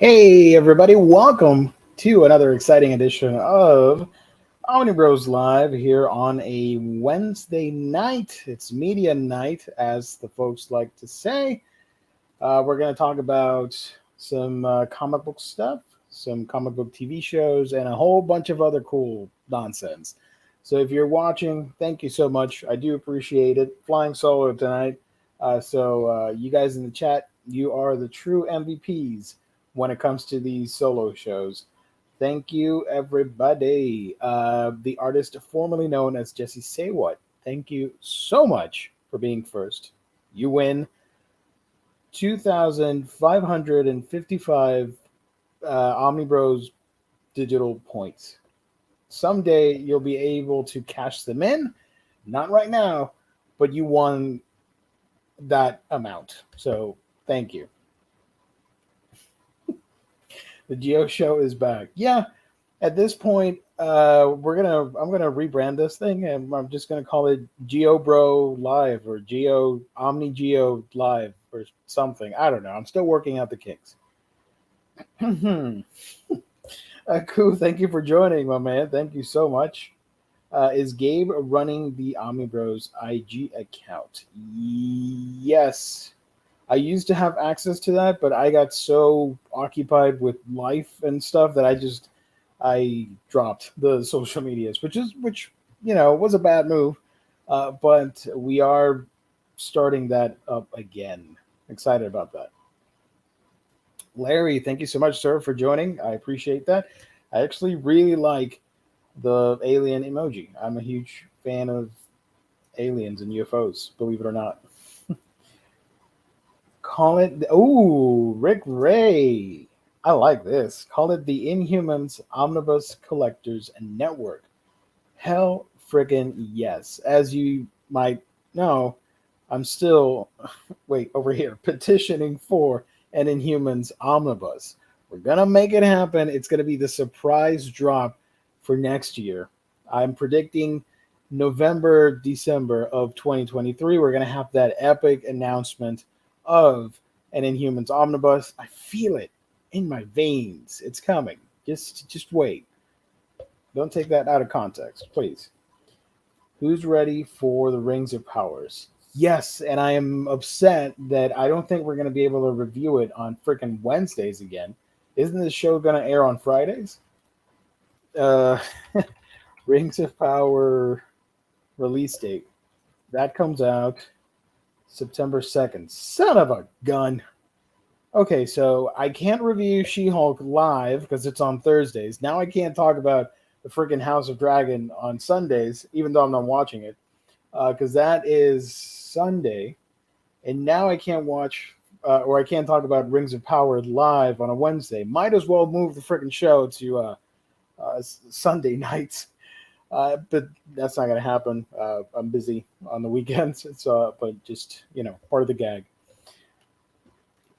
Hey, everybody, welcome to another exciting edition of Omnibros Live here on a Wednesday night. It's media night, as the folks like to say. We're going to talk about some comic book stuff, some comic book TV shows, and a whole bunch of other cool nonsense. So if you're watching, thank you so much. I do appreciate it. Flying solo tonight. You guys in the chat, you are the true MVPs when it comes to these solo shows. Thank you, everybody. The artist formerly known as Jesse Say What, thank you so much for being first. You win 2,555 Omnibros digital points. Someday you'll be able to cash them in. Not right now, but you won that amount. So thank you. The Geo Show is back. Yeah, at this point, I'm gonna rebrand this thing, and I'm just gonna call it Geo Bro Live or Geo Omni Geo Live or something. I don't know. I'm still working out the kinks. Cool. Thank you for joining, my man. Thank you so much. Is Gabe running the Omnibros IG account? Yes. I used to have access to that, but I got so occupied with life and stuff that I dropped the social medias, which was a bad move. But we are starting that up again. Excited about that. Larry, thank you so much, sir, for joining. I appreciate that. I actually really like the alien emoji. I'm a huge fan of aliens and UFOs, believe it or not. Call it, Rick Ray. I like this. Call it the Inhumans Omnibus Collectors Network. Hell friggin' yes. As you might know, I'm still, over here, petitioning for an Inhumans Omnibus. We're going to make it happen. It's going to be the surprise drop for next year. I'm predicting November, December of 2023. We're going to have that epic announcement of an Inhumans Omnibus. I feel it in my veins. It's coming. Just wait. Don't take that out of context, please. Who's ready for the Rings of Powers? Yes, and I am upset that I don't think we're going to be able to review it on freaking Wednesdays again. Isn't the show going to air on Fridays? Rings of Power release date. That comes out September 2nd. Son of a gun. Okay, so I can't review She-Hulk live because it's on Thursdays. Now I can't talk about the freaking House of Dragon on Sundays, even though I'm not watching it, because that is Sunday. And now I can't watch, or I can't talk about Rings of Power live on a Wednesday. Might as well move the freaking show to Sunday nights. But that's not going to happen. I'm busy on the weekends. But just, part of the gag.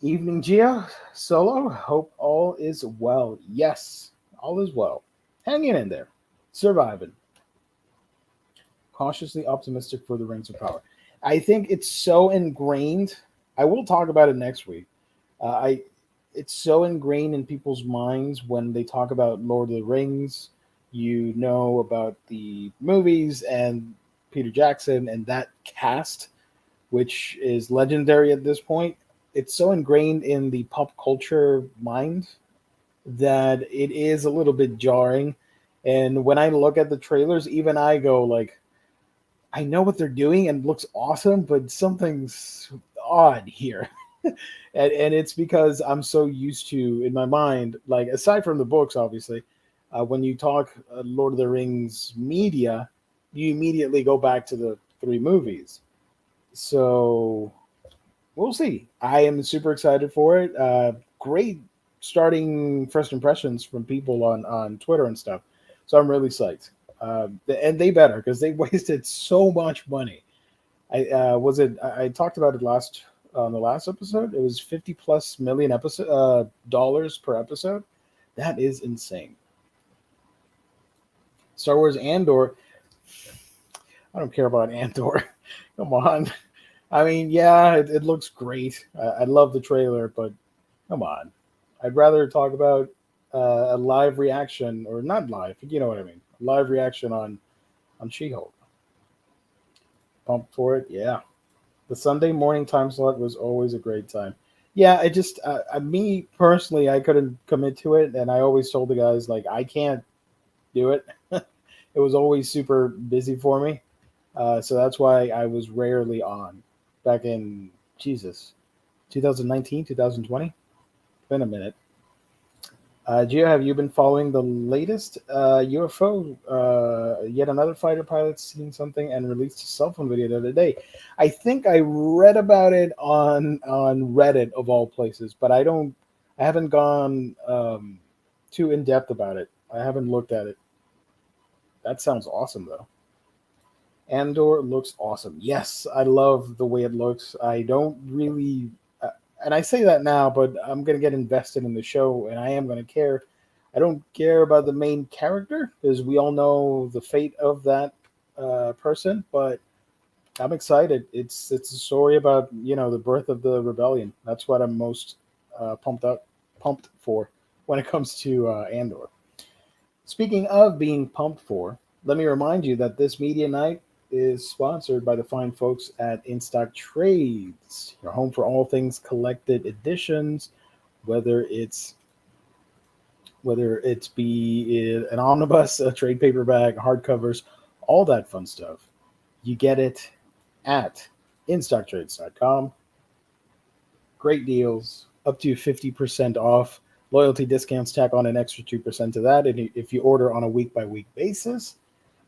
Evening, Geo. Solo. Hope all is well. Yes, all is well. Hanging in there. Surviving. Cautiously optimistic for the Rings of Power. I think it's so ingrained. I will talk about it next week. It's so ingrained in people's minds when they talk about Lord of the Rings. You know about the movies and Peter Jackson and that cast, which is legendary at this point. It's so ingrained in the pop culture mind that it is a little bit jarring. And when I look at the trailers, even I go like, I know what they're doing and it looks awesome, but something's odd here. and it's because I'm so used to, in my mind, like aside from the books, obviously, when you talk Lord of the Rings media, you immediately go back to the 3 movies. So we'll see. I am super excited for it. Great starting first impressions from people on Twitter and stuff. So I'm really psyched. And they better, because they wasted so much money. I talked about it on the last episode. It was $50+ million dollars per episode. That is insane. Star Wars Andor. I don't care about Andor. Come on. I mean, yeah, it looks great. I love the trailer, but come on. I'd rather talk about a live reaction, or not live, you know what I mean. A live reaction on She-Hulk. Pumped for it, yeah. The Sunday morning time slot was always a great time. Yeah, I just me personally, I couldn't commit to it, and I always told the guys like I can't do it. It was always super busy for me, so that's why I was rarely on back in Jesus 2019, 2020. Been a minute. Gio, have you been following the latest UFO? Yet another fighter pilot seen something and released a cell phone video the other day. I think I read about it on Reddit of all places, but I haven't gone too in depth about it. I haven't looked at it. That sounds awesome though. Andor looks awesome. Yes, I love the way it looks. I don't really, and I say that now, but I'm going to get invested in the show and I am going to care. I don't care about the main character because we all know the fate of that person, but I'm excited. It's a story about the birth of the rebellion. That's what I'm most pumped for when it comes to Andor. Speaking of being pumped for, let me remind you that this media night is sponsored by the fine folks at In Stock Trades, your home for all things collected editions, whether it's be an omnibus, a trade paperback, hardcovers, all that fun stuff. You get it at instocktrades.com. Great deals, up to 50% off. Loyalty discounts tack on an extra 2% to that. And if you order on a week-by-week basis,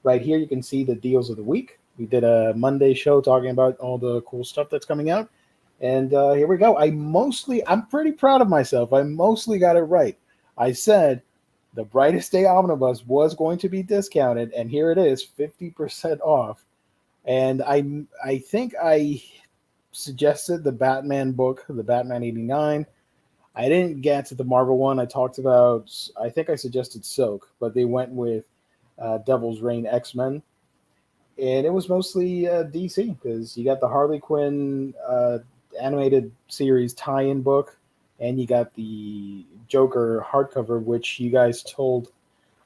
right here you can see the deals of the week. We did a Monday show talking about all the cool stuff that's coming out. And here we go. I'm pretty proud of myself. I mostly got it right. I said the Brightest Day Omnibus was going to be discounted, and here it is, 50% off. And I think I suggested the Batman book, the Batman 89. I didn't get to the Marvel one. I think I suggested Soak, but they went with Devil's Reign X-Men. And it was mostly DC because you got the Harley Quinn animated series tie-in book, and you got the Joker hardcover, which you guys told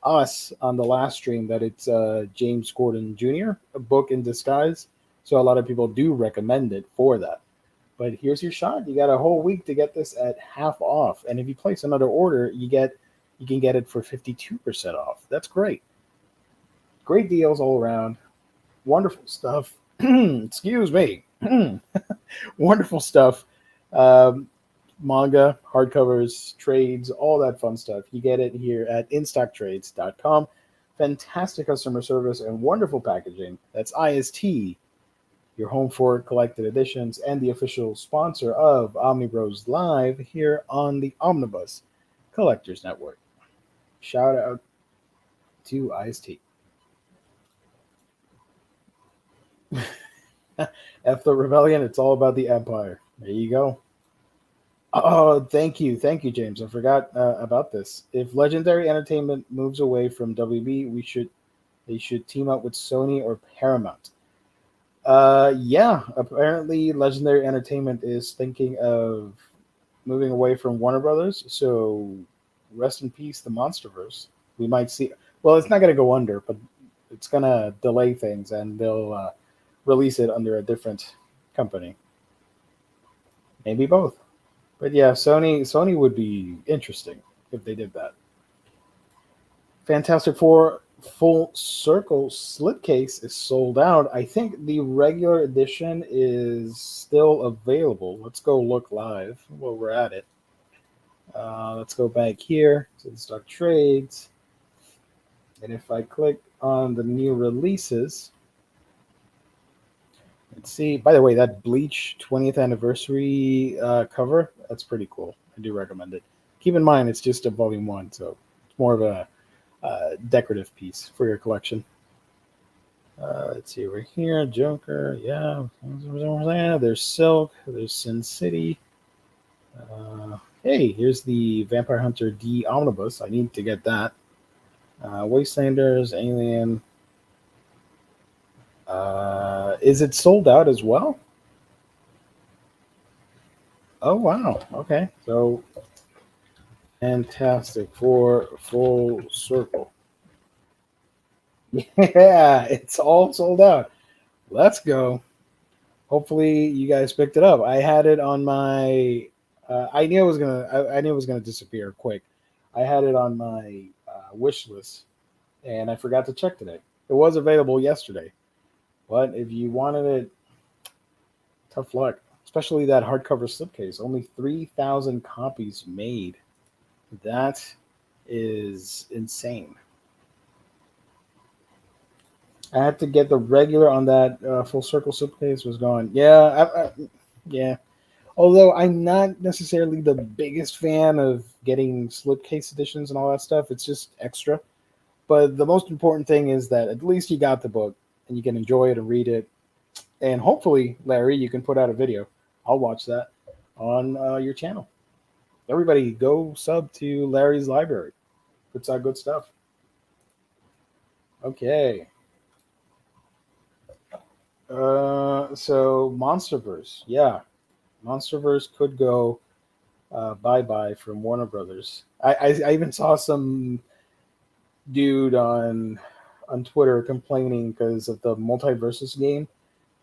us on the last stream that it's James Gordon Jr., a book in disguise. So a lot of people do recommend it for that. But here's your shot. You got a whole week to get this at half off. And if you place another order, you can get it for 52% off. That's great. Great deals all around. Wonderful stuff. Excuse me. Wonderful stuff. Manga, hardcovers, trades, all that fun stuff. You get it here at instocktrades.com. Fantastic customer service and wonderful packaging. That's IST, your home for collected editions and the official sponsor of Omnibros Live here on the Omnibus Collectors Network. Shout out to IST. F the Rebellion, it's all about the Empire. There you go. Oh, thank you, James. I forgot about this. If Legendary Entertainment moves away from WB, they should team up with Sony or Paramount. Yeah, apparently Legendary Entertainment is thinking of moving away from Warner Brothers. So rest in peace, the MonsterVerse. We might see. Well, it's not going to go under, but it's going to delay things, and they'll release it under a different company. Maybe both. But yeah, Sony would be interesting if they did that. Fantastic Four Full Circle slipcase is sold out. I think the regular edition is still available. Let's go look live while we're at it. Let's go back here to the stock trades. And if I click on the new releases, let's see. By the way, that Bleach 20th anniversary cover, that's pretty cool. I do recommend it. Keep in mind, it's just a volume 1, so it's more of a decorative piece for your collection. Let's see, over here, Joker, yeah. There's Silk, there's Sin City. Hey, here's the Vampire Hunter D Omnibus. I need to get that. Wastelanders, Alien. Is it sold out as well? Oh, wow. Okay. So Fantastic for Full Circle. Yeah, it's all sold out. Let's go. Hopefully, you guys picked it up. I had it on my. I knew it was gonna. I knew it was gonna disappear quick. I had it on my wish list, and I forgot to check today. It was available yesterday, but if you wanted it, tough luck. Especially that hardcover slipcase. Only 3,000 copies made. That is insane. I had to get the regular on that full circle slipcase was gone. Yeah, yeah. Although I'm not necessarily the biggest fan of getting slipcase editions and all that stuff, it's just extra. But the most important thing is that at least you got the book and you can enjoy it and read it. And hopefully, Larry, you can put out a video. I'll watch that on your channel. Everybody, go sub to Larry's Library. Puts out good stuff. Okay. So MonsterVerse, yeah, MonsterVerse could go bye bye from Warner Brothers. I even saw some dude on Twitter complaining because of the multiverses game.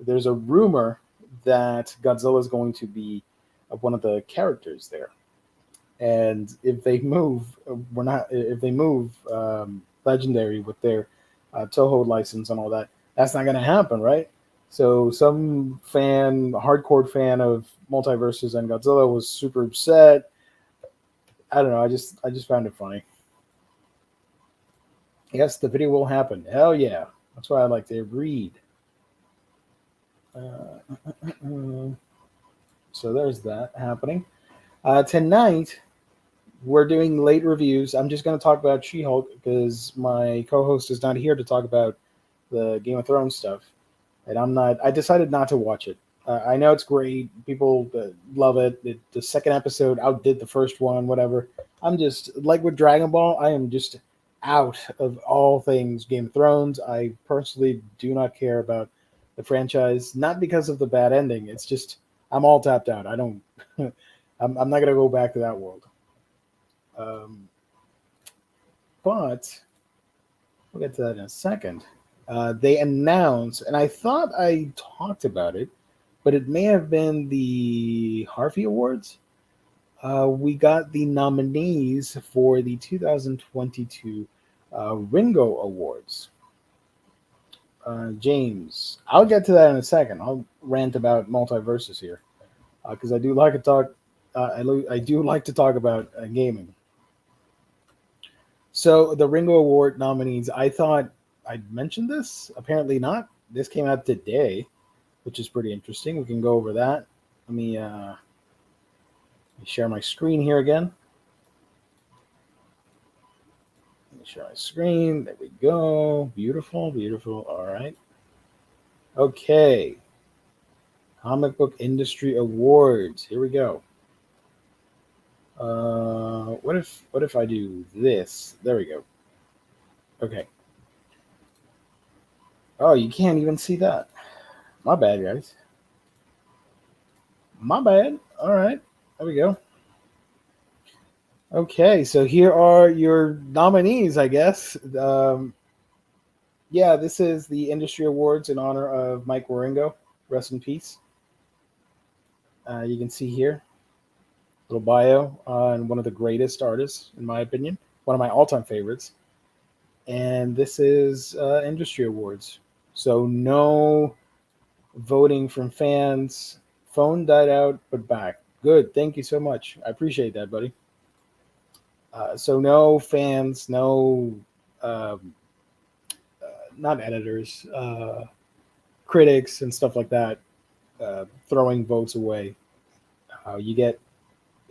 There's a rumor that Godzilla is going to be one of the characters there, and if they move, we're not. If they move Legendary with their Toho license and all that, that's not going to happen, right? So some hardcore fan of multiverses and Godzilla was super upset. I don't know. I just found it funny. Yes, the video will happen. Hell yeah. That's why I like to read. So there's that happening. Tonight, we're doing late reviews. I'm just going to talk about She-Hulk because my co-host is not here to talk about the Game of Thrones stuff. And I decided not to watch it. I know it's great. People love it. The second episode outdid the first one, whatever. I'm just, like with Dragon Ball, I am just out of all things Game of Thrones. I personally do not care about the franchise, not because of the bad ending. It's just, I'm all tapped out. I don't, I'm not going to go back to that world. But we'll get to that in a second. They announced, and I thought I talked about it, but it may have been the Harvey Awards. We got the nominees for the 2022 Ringo Awards. James, I'll get to that in a second. I'll rant about multiverses here because I do like to talk. I do like to talk about gaming. So the Ringo Award nominees, I thought I'd mentioned this. Apparently not. This came out today, which is pretty interesting. We can go over that. Let me share my screen here again. Let me share my screen. There we go. Beautiful, beautiful. All right. Okay. Comic Book Industry Awards. Here we go. What if I do this? There we go. Okay. Oh, you can't even see that. My bad, guys. My bad. All right. There we go. Okay, so here are your nominees, I guess. Yeah, this is the industry awards in honor of Mike Waringo. Rest in peace. You can see here, little bio on one of the greatest artists, in my opinion, one of my all-time favorites. And this is industry awards. So no voting from fans. Phone died out, but back. Good. Thank you so much. I appreciate that, buddy. So no fans, no, not editors, critics and stuff like that throwing votes away. You get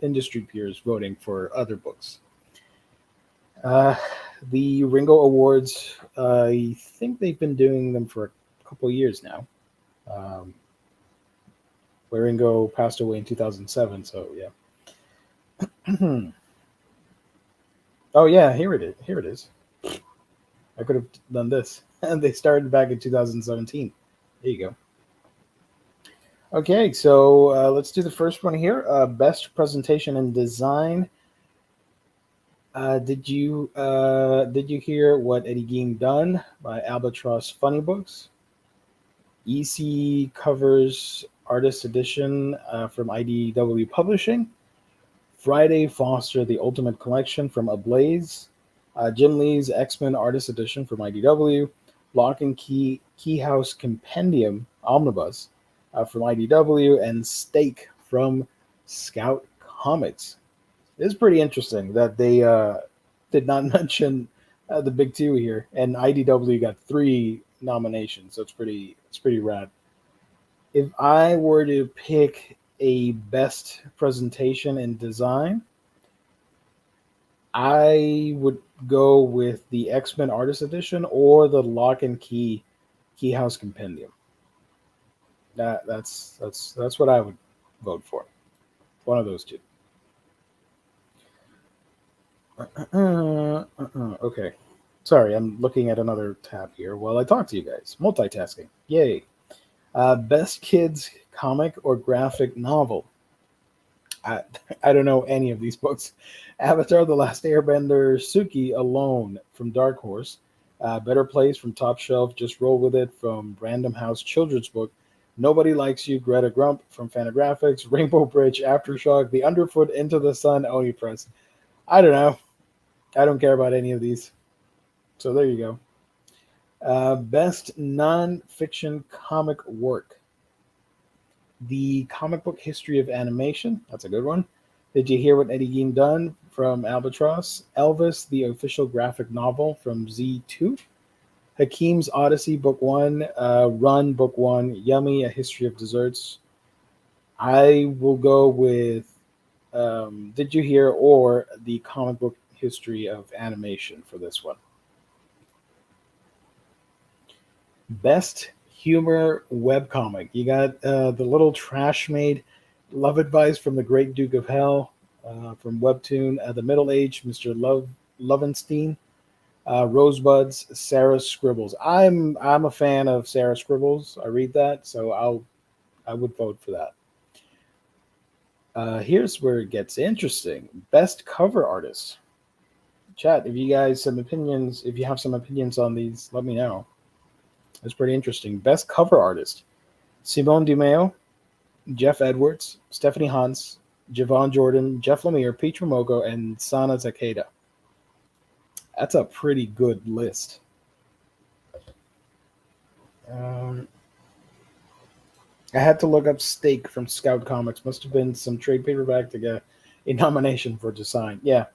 industry peers voting for other books. The Ringo Awards, I think they've been doing them for a couple of years now. Where Ringo passed away in 2007, so yeah. Oh yeah, here it is. Here it is. I could have done this. And they started back in 2017. There you go. Okay, so let's do the first one here. Best presentation and design. Did you hear what Eddie Gein done by Albatross Funny Books? EC covers artist edition from IDW Publishing. Friday Foster the Ultimate Collection from Ablaze. Jim Lee's X-Men Artist Edition from IDW. Lock and Key House Compendium Omnibus from IDW, and Stake from Scout Comics. It's pretty interesting that they did not mention the big two here, and IDW got 3 nominations, so it's pretty rad. If I were to pick a best presentation and design, I would go with the X-Men Artist Edition or the Lock and Key House Compendium. That's what I would vote for. One of those two. Okay. Sorry, I'm looking at another tab here while I talk to you guys. Multitasking. Yay. Best kids comic or graphic novel. I don't know any of these books. Avatar: The Last Airbender, Suki Alone from Dark Horse. Better Place from Top Shelf, Just Roll With It from Random House Children's Book. Nobody Likes You, Greta Grump from Fantagraphics. Rainbow Bridge, Aftershock, The Underfoot, Into the Sun, Oni Press. I don't know. I don't care about any of these. So there you go. Best non-fiction comic work. The Comic Book History of Animation. That's a good one. Did you hear what Eddie Gein done from Albatross? Elvis, the official graphic novel from Z2. Hakeem's Odyssey, Book 1. Run, Book 1. Yummy, A History of Desserts. I will go with Did You Hear or the Comic Book History of Animation for this one. Best humor webcomic. You got the little trash made love advice from the Great Duke of Hell from Webtoon. The Middle Age, Mr. Lovenstein. Rosebuds, Sarah Scribbles. I'm a fan of Sarah Scribbles. I read that, so I would vote for that. Here's where it gets interesting. Best cover artist. Chat, if you guys have opinions, if you have some opinions on these, let me know. It's pretty interesting. Best cover artist. Simone DiMeo, Jeff Edwards, Stephanie Hans, Javon Jordan, Jeff Lemire, Peach Momoko, and Sana Takeda. That's a pretty good list. I had to look up Stake from Scout Comics. Must have been some trade paperback to get a nomination for design. Yeah.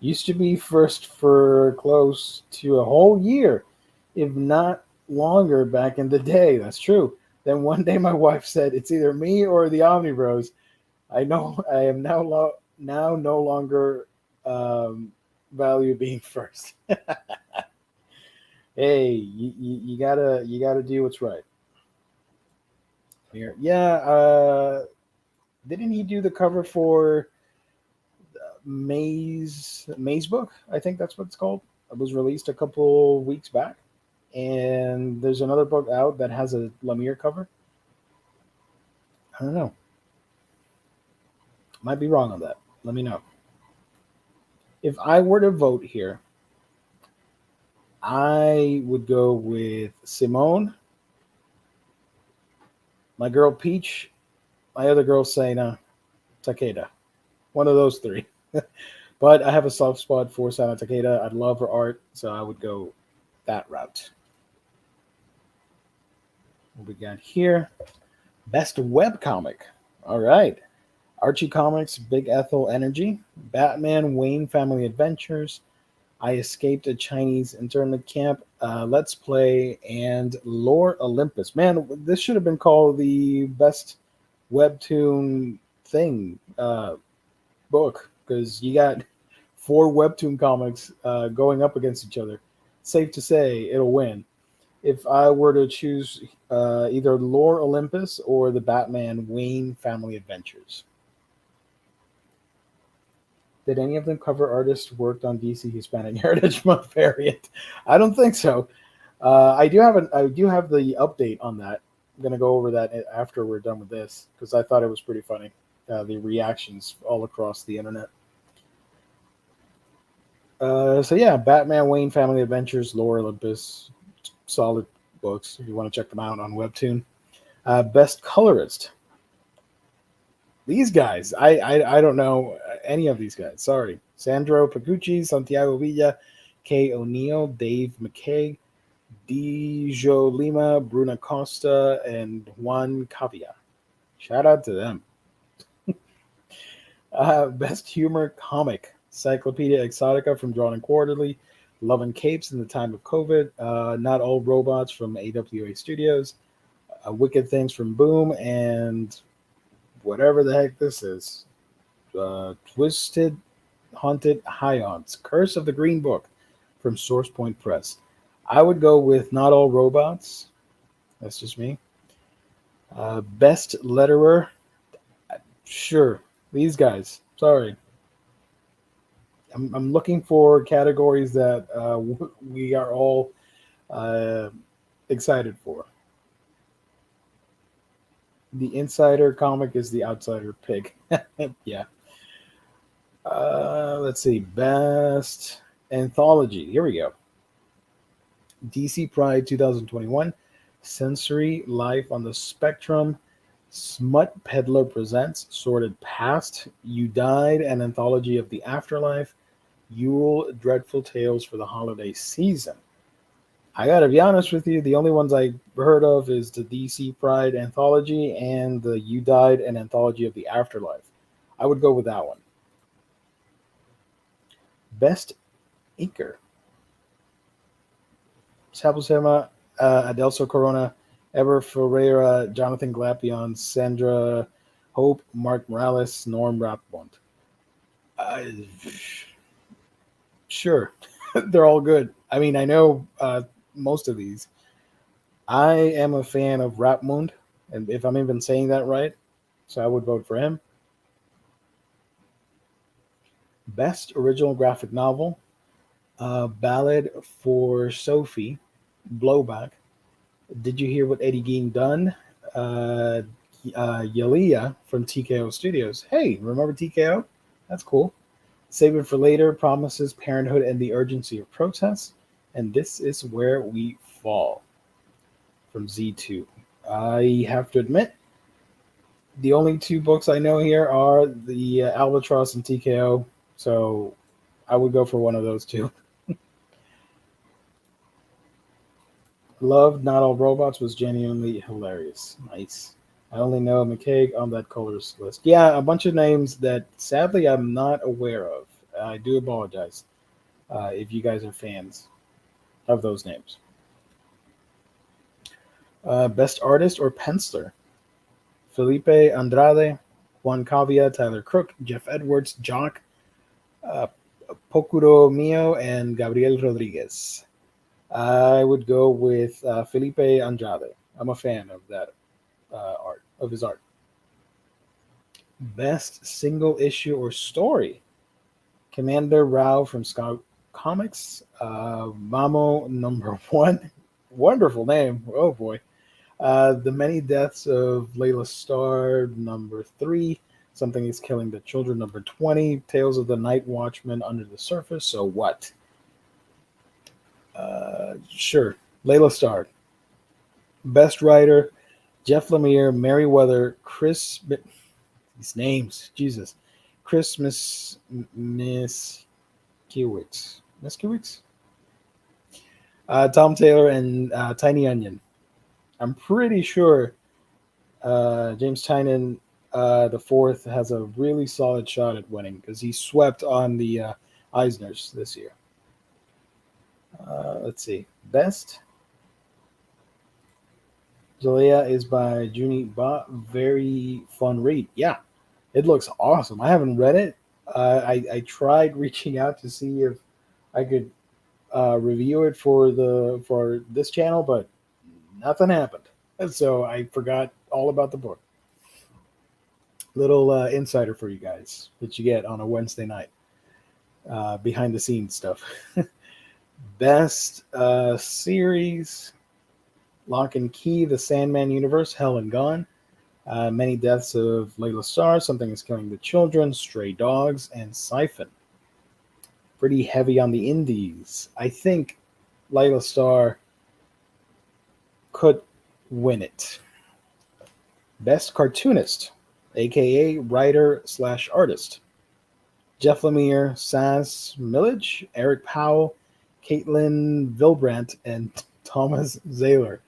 Used to be first for close to a whole year, if not longer back in the day. That's true. Then one day my wife said, it's either me or the Omnibros. I know I am now no longer value being first. Hey, you gotta do what's right. Here, yeah. Didn't he do the cover for Maze book? I think that's what it's called. It was released a couple weeks back, and there's another book out that has a Lemire cover. I don't know. Might be wrong on that. Let me know. If I were to vote here, I would go with Simone, my girl Peach, my other girl Sana, Takeda. One of those 3. But I have a soft spot for Sana Takeda. I love her art, so I would go that route. What we got here? Best webcomic. All right. Archie Comics, Big Ethel Energy, Batman Wayne Family Adventures, I Escaped a Chinese Internment Camp, Let's Play, and Lore Olympus. Man, this should have been called the best webtoon thing book, because you got 4 webtoon comics going up against each other. Safe to say it'll win. If I were to choose either Lore Olympus or the Batman Wayne Family Adventures. Did any of them cover artists worked on DC Hispanic Heritage Month variant? I don't think so. I do have the update on that. I'm gonna go over that after we're done with this because I thought it was pretty funny. the reactions all across the internet. So yeah, Batman Wayne Family Adventures, Lore Olympus, solid books if you want to check them out on Webtoon. Best colorist. These guys, I don't know any of these guys. Sorry, Sandro Pagucci, Santiago Villa, Kay O'Neill, Dave McKay, Dijo Lima, Bruna Costa, and Juan Cavia. Shout out to them. Best humor comic. Cyclopedia Exotica from Drawn and Quarterly, Love and Capes in the Time of COVID, Not All Robots from AWA Studios, Wicked Things from Boom, and whatever the heck this is, Twisted Haunted Hions, Curse of the Green Book from Source Point Press. I would go with Not All Robots. That's just me. Best letterer. Sure. These guys. Sorry. I'm looking for categories that we are all excited for. The insider comic is the outsider pick. Yeah. Let's see. Best anthology. Here we go. DC Pride 2021. Sensory Life on the Spectrum. Smut Peddler presents Sordid Past. You Died, an anthology of the afterlife. Yule Dreadful Tales for the holiday season. I gotta be honest with you, the only ones I heard of is the DC Pride anthology and the You Died, an anthology of the afterlife. I would go with that one. Best Inker. Sabusema, Adelso Corona, Ever Ferreira, Jonathan Glapion, Sandra Hope, Mark Morales, Norm Rapbont. Sure, they're all good. I mean, I know most of these. I am a fan of Rapmund, and if I'm even saying that right, so I would vote for him. Best Original Graphic Novel, Ballad for Sophie, Blowback. Did you hear what Eddie Gein done? Yalia from TKO Studios. Hey, remember TKO? That's cool. Save It for Later, Promises, Parenthood, and the Urgency of Protest. And This Is Where We Fall from Z2. I have to admit, the only two books I know here are the Albatross and TKO, so I would go for one of those two. Love Not All Robots was genuinely hilarious. Nice. I only know McCaig on that colors list. Yeah, a bunch of names that sadly I'm not aware of. I do apologize if you guys are fans of those names. Best Artist or Penciler. Felipe Andrade, Juan Cavia, Tyler Crook, Jeff Edwards, Jock, Pokuro Mio, and Gabriel Rodriguez. I would go with Felipe Andrade. I'm a fan of that art, of his art. Best Single Issue or Story. Commander Rao from Scout Comics. Mamo #1. Wonderful name. Oh boy. The Many Deaths of Layla Starr, #3. Something is Killing the Children, #20. Tales of the Night Watchman Under the Surface. So what? Sure. Layla Starr. Best Writer, Jeff Lemire, Merriweather, Chris... These names, Jesus. Chris Miskiewicz. Miskiewicz? Tom Taylor and Tiny Onion. I'm pretty sure James Tynion the fourth has a really solid shot at winning because he swept on the Eisners this year. Let's see. Best Jalea is by Junie Ba. Very fun read. Yeah, it looks awesome. I haven't read it. I tried reaching out to see if I could review it for this channel, but nothing happened. And so I forgot all about the book. Little insider for you guys that you get on a Wednesday night. Behind the scenes stuff. Best series. Lock and Key, The Sandman Universe, Hell and Gone. Many deaths of Layla Starr, Something is Killing the Children, Stray Dogs, and Siphon. Pretty heavy on the indies. I think Layla Starr could win it. Best Cartoonist, aka writer / artist. Jeff Lemire, Saz Millage, Eric Powell, Caitlin Vilbrandt, and Thomas Zahler.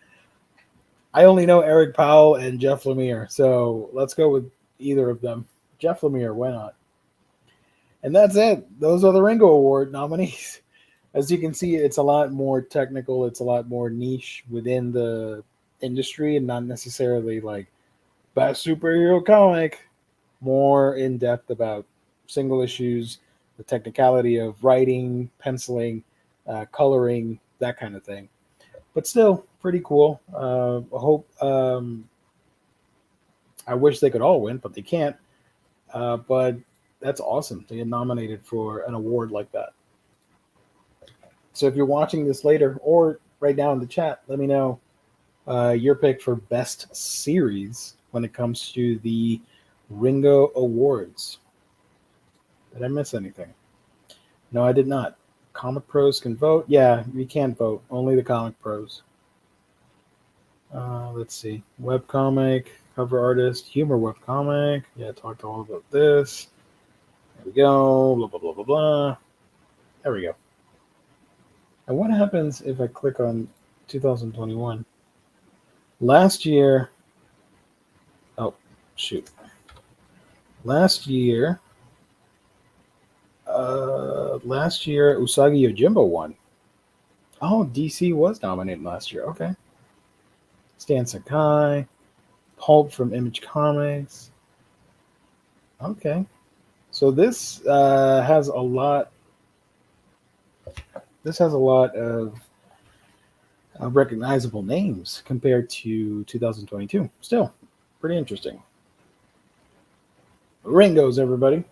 I only know Eric Powell and Jeff Lemire, so let's go with either of them. Jeff Lemire, why not? And that's it. Those are the Ringo Award nominees. As you can see, it's a lot more technical. It's a lot more niche within the industry and not necessarily like best superhero comic. More in depth about single issues, the technicality of writing, penciling, coloring, that kind of thing. But still, pretty cool. I hope. I wish they could all win, but they can't. But that's awesome to get nominated for an award like that. So if you're watching this later or right now in the chat, let me know your pick for best series when it comes to the Ringo Awards. Did I miss anything? No, I did not. Comic pros can vote. Yeah, we can't vote. Only the comic pros. Let's see. Webcomic, cover artist, humor webcomic. Yeah, talked all about this. There we go. Blah, blah, blah, blah, blah. There we go. And what happens if I click on 2021? Last year. Oh, shoot. Last year, Usagi Yojimbo won. Oh, DC was nominated last year. Okay. Stan Sakai, Pulp from Image Comics. Okay. So this has a lot. This has a lot of recognizable names compared to 2022. Still, pretty interesting. Ringos, everybody.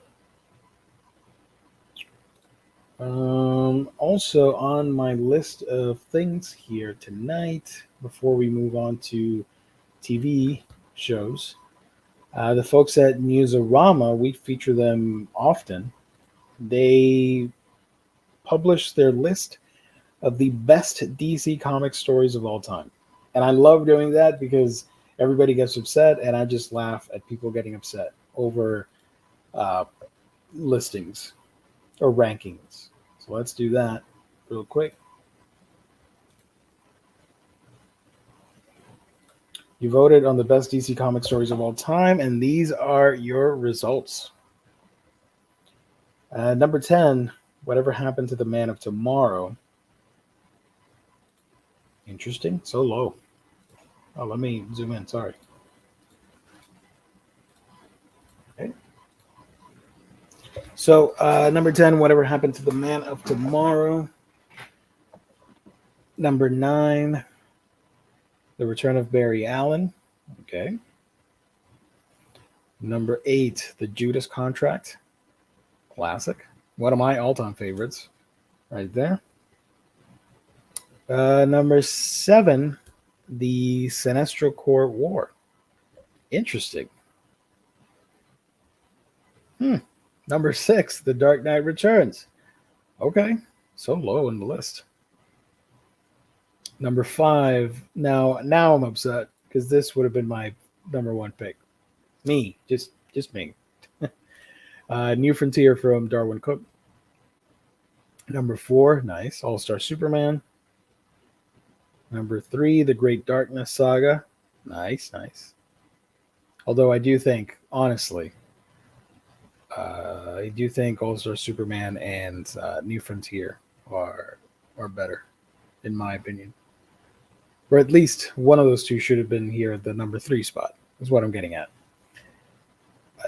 Also on my list of things here tonight, before we move on to TV shows, the folks at Newsarama, we feature them often. They publish their list of the best DC comic stories of all time. And I love doing that because everybody gets upset, and I just laugh at people getting upset over listings or rankings. So let's do that real quick. You voted on the best DC comic stories of all time, and these are your results. Number 10, Whatever Happened to the Man of Tomorrow. Interesting. So low. Oh, let me zoom in. Sorry. Okay. So, number 10, Whatever Happened to the Man of Tomorrow. Number 9, The Return of Barry Allen. Okay. Number 8, The Judas Contract. Classic. One of my all-time favorites. Right there. Number 7, The Sinestro Corps War. Interesting. Number 6, The Dark Knight Returns. Okay, so low in the list. Number 5. Now I'm upset because this would have been my number 1 pick. Me, just me. New Frontier from Darwin Cook. Number 4, nice, All-Star Superman. Number 3, The Great Darkness Saga. Nice. Although I do think, honestly, All-Star Superman and New Frontier are better, in my opinion. Or at least one of those two should have been here at the number 3 spot, is what I'm getting at.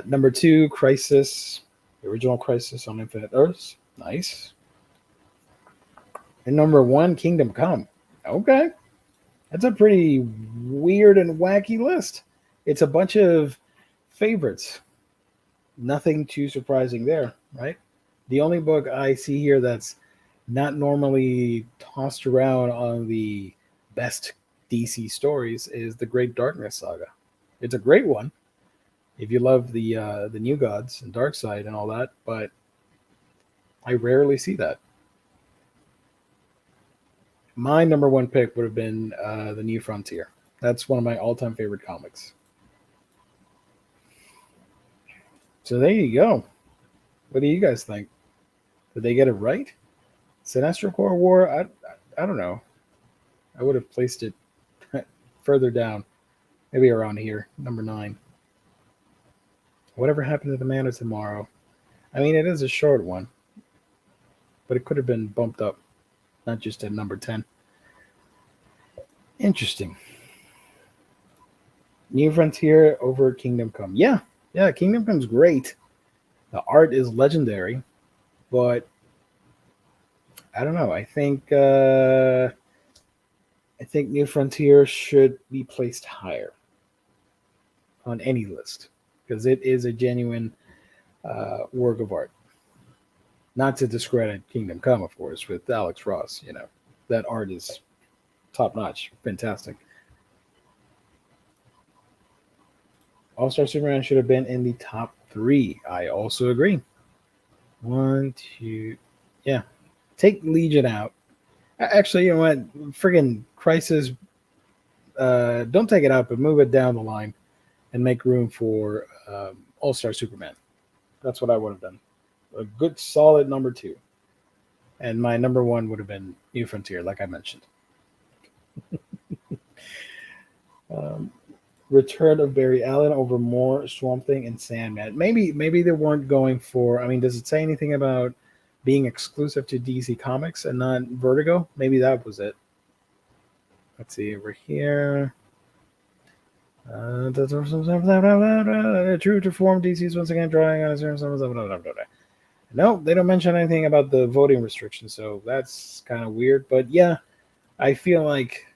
Number 2, Crisis, the original Crisis on Infinite Earths. Nice. And number 1, Kingdom Come. Okay. That's a pretty weird and wacky list. It's a bunch of favorites. Nothing too surprising there, right? The only book I see here that's not normally tossed around on the best DC stories is The Great Darkness Saga. It's a great one if you love the New Gods and Darkseid and all that, but I rarely see that. My number one pick would have been The New Frontier. That's one of my all-time favorite comics. So there you go. What do you guys think? Did they get it right? Sinestro Corps War? I don't know. I would have placed it further down. Maybe around here, number 9. Whatever happened to the Man of Tomorrow? I mean, it is a short one, but it could have been bumped up, not just at number 10. Interesting. New Frontier over Kingdom Come. Yeah, Kingdom Come's great. The art is legendary, but I don't know. I think New Frontier should be placed higher on any list because it is a genuine work of art. Not to discredit Kingdom Come, of course, with Alex Ross. You know, that art is top notch, fantastic. All-Star Superman should have been in the top 3. I also agree. 1, 2, yeah. Take Legion out. Actually, you know what? Friggin' Crisis. Don't take it out, but move it down the line and make room for All-Star Superman. That's what I would have done. A good, solid number 2. And my number 1 would have been New Frontier, like I mentioned. Return of Barry Allen over more Swamp Thing and Sandman. Maybe they weren't going for. I mean, does it say anything about being exclusive to DC Comics and not Vertigo? Maybe that was it. Let's see over here. True to form, DC's once again drawing on a. No, they don't mention anything about the voting restrictions, so that's kind of weird. But yeah, I feel like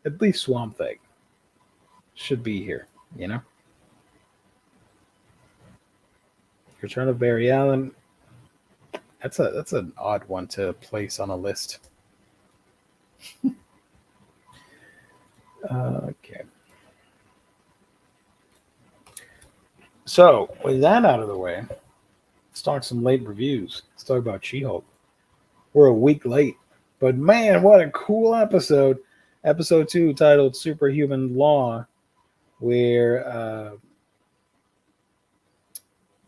at least Swamp Thing should be here, you know? Return of Barry Allen. That's an odd one to place on a list. Okay. So, with that out of the way, let's talk some late reviews. Let's talk about She-Hulk. We're a week late, but man, what a cool episode. Episode 2 titled Superhuman Law, where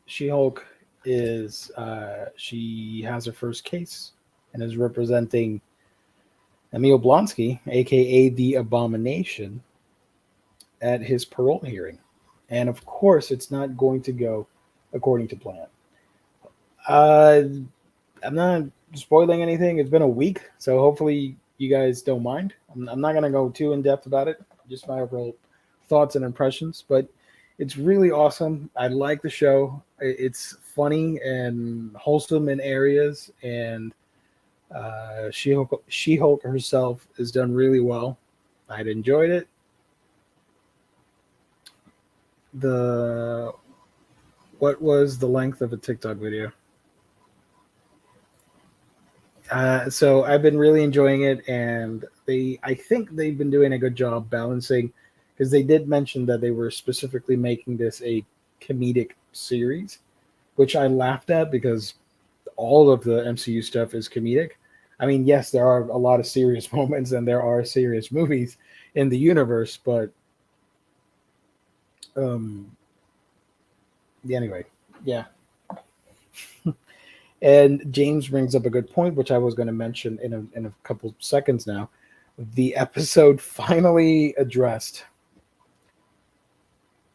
She-Hulk is, she has her first case and is representing Emil Blonsky, a.k.a. The Abomination, at his parole hearing. And of course, it's not going to go according to plan. I'm not spoiling anything. It's been a week, so hopefully you guys don't mind. I'm not going to go too in-depth about it, just my overall thoughts and impressions, but it's really awesome. I like the show. It's funny and wholesome in areas, and She-Hulk herself has done really well. I'd enjoyed it. What was the length of a TikTok video? So I've been really enjoying it, and I think they've been doing a good job balancing, because they did mention that they were specifically making this a comedic series, which I laughed at because all of the MCU stuff is comedic. I mean, yes, there are a lot of serious moments and there are serious movies in the universe, but anyway, yeah. And James brings up a good point, which I was going to mention in a couple seconds now. The episode finally addressed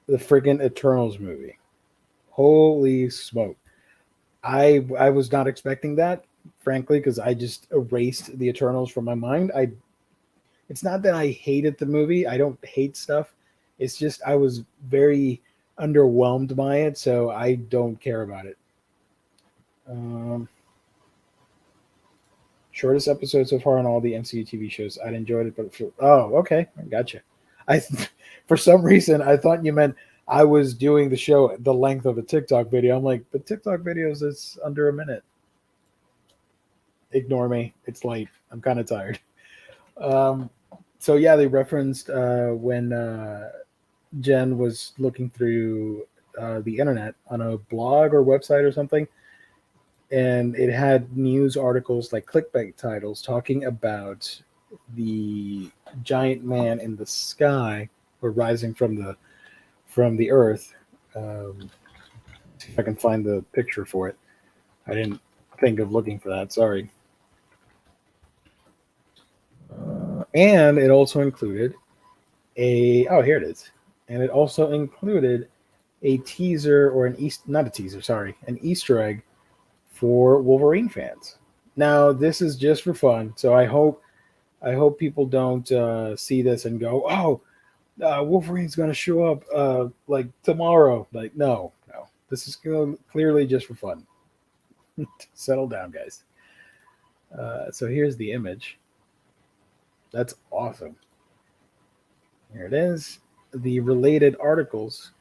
the friggin' Eternals movie. Holy smoke. I was not expecting that, frankly, because I just erased the Eternals from my mind. It's not that I hated the movie. I don't hate stuff. It's just I was very underwhelmed by it, so I don't care about it. Shortest episode so far on all the MCU TV shows. I'd enjoyed it, but okay, I gotcha. For some reason I thought you meant I was doing the show the length of a TikTok video. I'm like, but TikTok videos is under a minute. Ignore me. It's late. I'm kind of tired. So yeah, they referenced when Jen was looking through the internet on a blog or website or something, and it had news articles like clickbait titles talking about the giant man in the sky or rising from the earth. See if I can find the picture for it. I didn't think of looking for that. Sorry. And it also included here it is, and it also included a teaser or not a teaser, sorry, an Easter egg for Wolverine fans. Now this is just for fun, so I hope people don't see this and go, "Oh, Wolverine's going to show up like tomorrow." Like, no, this is clearly just for fun. Settle down, guys. So here's the image. That's awesome. Here it is. The related articles.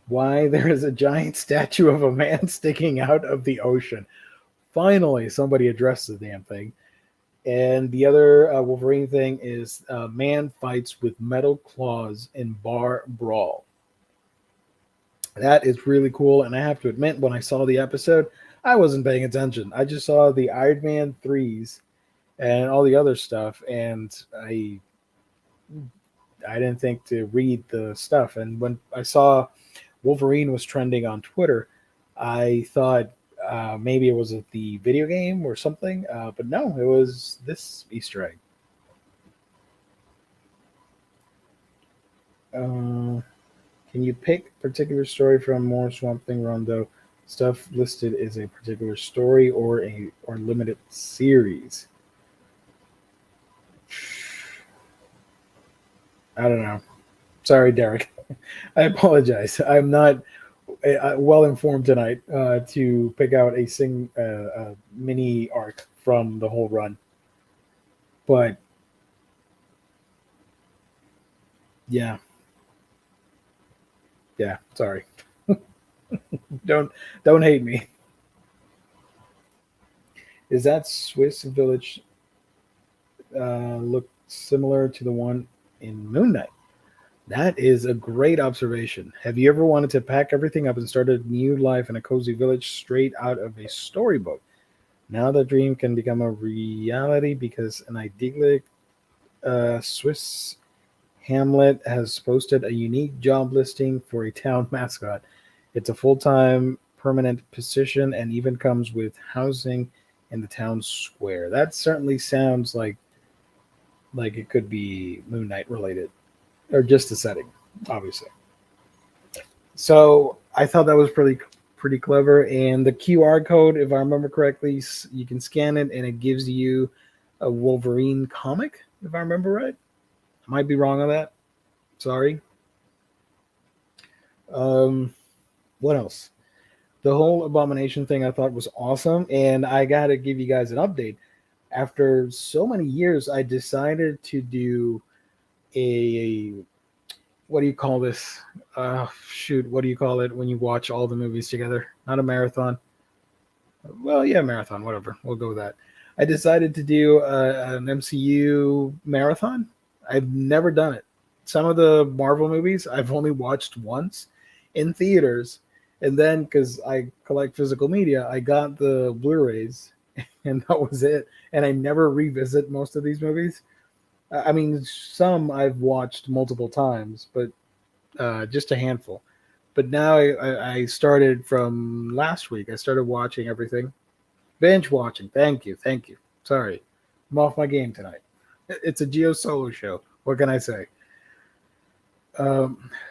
Why there is a giant statue of a man sticking out of the ocean. Finally, somebody addressed the damn thing. And the other Wolverine thing is man fights with metal claws in bar brawl. That is really cool. And I have to admit, when I saw the episode, I wasn't paying attention. I just saw the Iron Man 3s and all the other stuff. And I didn't think to read the stuff. And when I saw Wolverine was trending on Twitter, I thought maybe it was at the video game or something, but no, it was this Easter egg. Can you pick a particular story from more Swamp Thing Rondo? Stuff listed is a particular story or limited series. I don't know. Sorry, Derek. I apologize. I'm not well informed tonight to pick out a mini arc from the whole run. But yeah, sorry. don't hate me. Is that Swiss village look similar to the one in Moon Knight? That is a great observation. Have you ever wanted to pack everything up and start a new life in a cozy village straight out of a storybook? Now the dream can become a reality because an idyllic Swiss hamlet has posted a unique job listing for a town mascot. It's a full-time permanent position and even comes with housing in the town square. That certainly sounds like it could be Moon Knight related, or just the setting, obviously. So I thought that was pretty clever. And the QR code, if I remember correctly, you can scan it and it gives you a Wolverine comic, if I remember right. I might be wrong on that. Sorry. What else? The whole Abomination thing I thought was awesome, and I got to give you guys an update. After so many years, I decided to do a what do you call this? What do you call it when you watch all the movies together? Not a marathon. Well, yeah, marathon, whatever. We'll go with that. I decided to do an MCU marathon. I've never done it. Some of the Marvel movies I've only watched once in theaters. And then, because I collect physical media, I got the Blu-rays, and that was it. And I never revisit most of these movies. I mean, some I've watched multiple times, but just a handful. But now I started from last week. I started watching everything. Binge watching. Thank you. Sorry. I'm off my game tonight. It's a Geo Solo show. What can I say?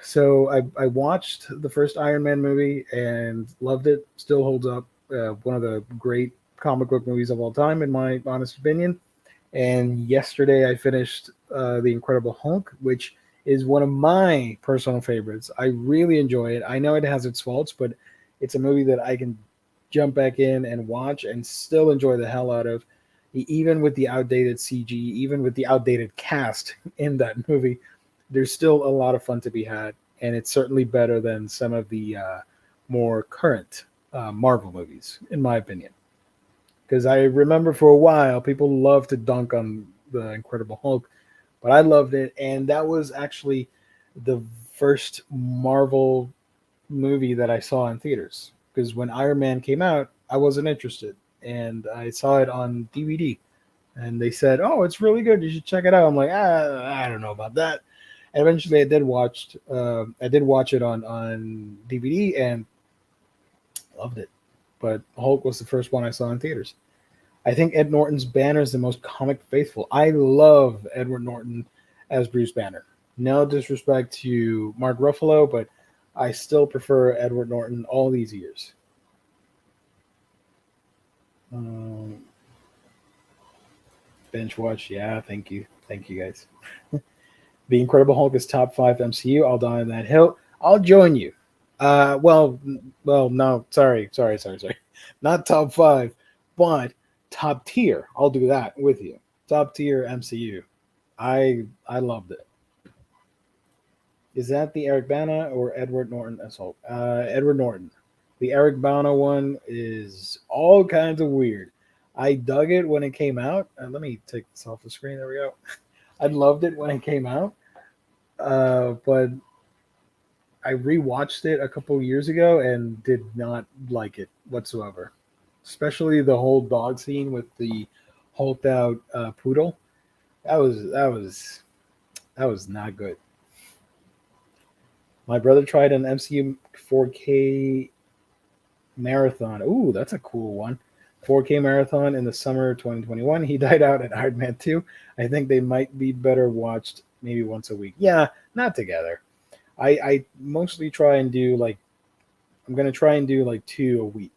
So I watched the first Iron Man movie and loved it. Still holds up. One of the great comic book movies of all time, in my honest opinion. And yesterday I finished The Incredible Hulk, which is one of my personal favorites. I really enjoy it. I know it has its faults, but it's a movie that I can jump back in and watch and still enjoy the hell out of, even with the outdated CG, even with the outdated cast in that movie. There's still a lot of fun to be had, and it's certainly better than some of the more current Marvel movies, in my opinion. Because I remember for a while, people loved to dunk on the Incredible Hulk, but I loved it, and that was actually the first Marvel movie that I saw in theaters. Because when Iron Man came out, I wasn't interested, and I saw it on DVD, and they said, "Oh, it's really good. You should check it out." I'm like, I don't know about that. And eventually, I did watch it on DVD and loved it. But Hulk was the first one I saw in theaters. I think Ed Norton's Banner is the most comic faithful. I love Edward Norton as Bruce Banner. No disrespect to Mark Ruffalo, but I still prefer Edward Norton all these years. Um, Bench watch, yeah, thank you guys. The Incredible Hulk is top five MCU. I'll die on that hill. I'll join you. No, sorry. Not top five, but top tier. I'll do that with you. Top tier MCU. I loved it. Is that the Eric Bana or Edward Norton as Hulk? Edward Norton. The Eric Bana one is all kinds of weird. I dug it when it came out. Let me take this off the screen. There we go. I loved it when it came out, but I rewatched it a couple years ago and did not like it whatsoever. Especially the whole dog scene with the hulked out poodle. That was not good. My brother tried an MCU 4K marathon. Ooh, that's a cool one. 4K marathon in the summer 2021. He died out at Iron Man 2. I think they might be better watched maybe once a week. Yeah, not together. I mostly try and do like I'm gonna try and do like two a week,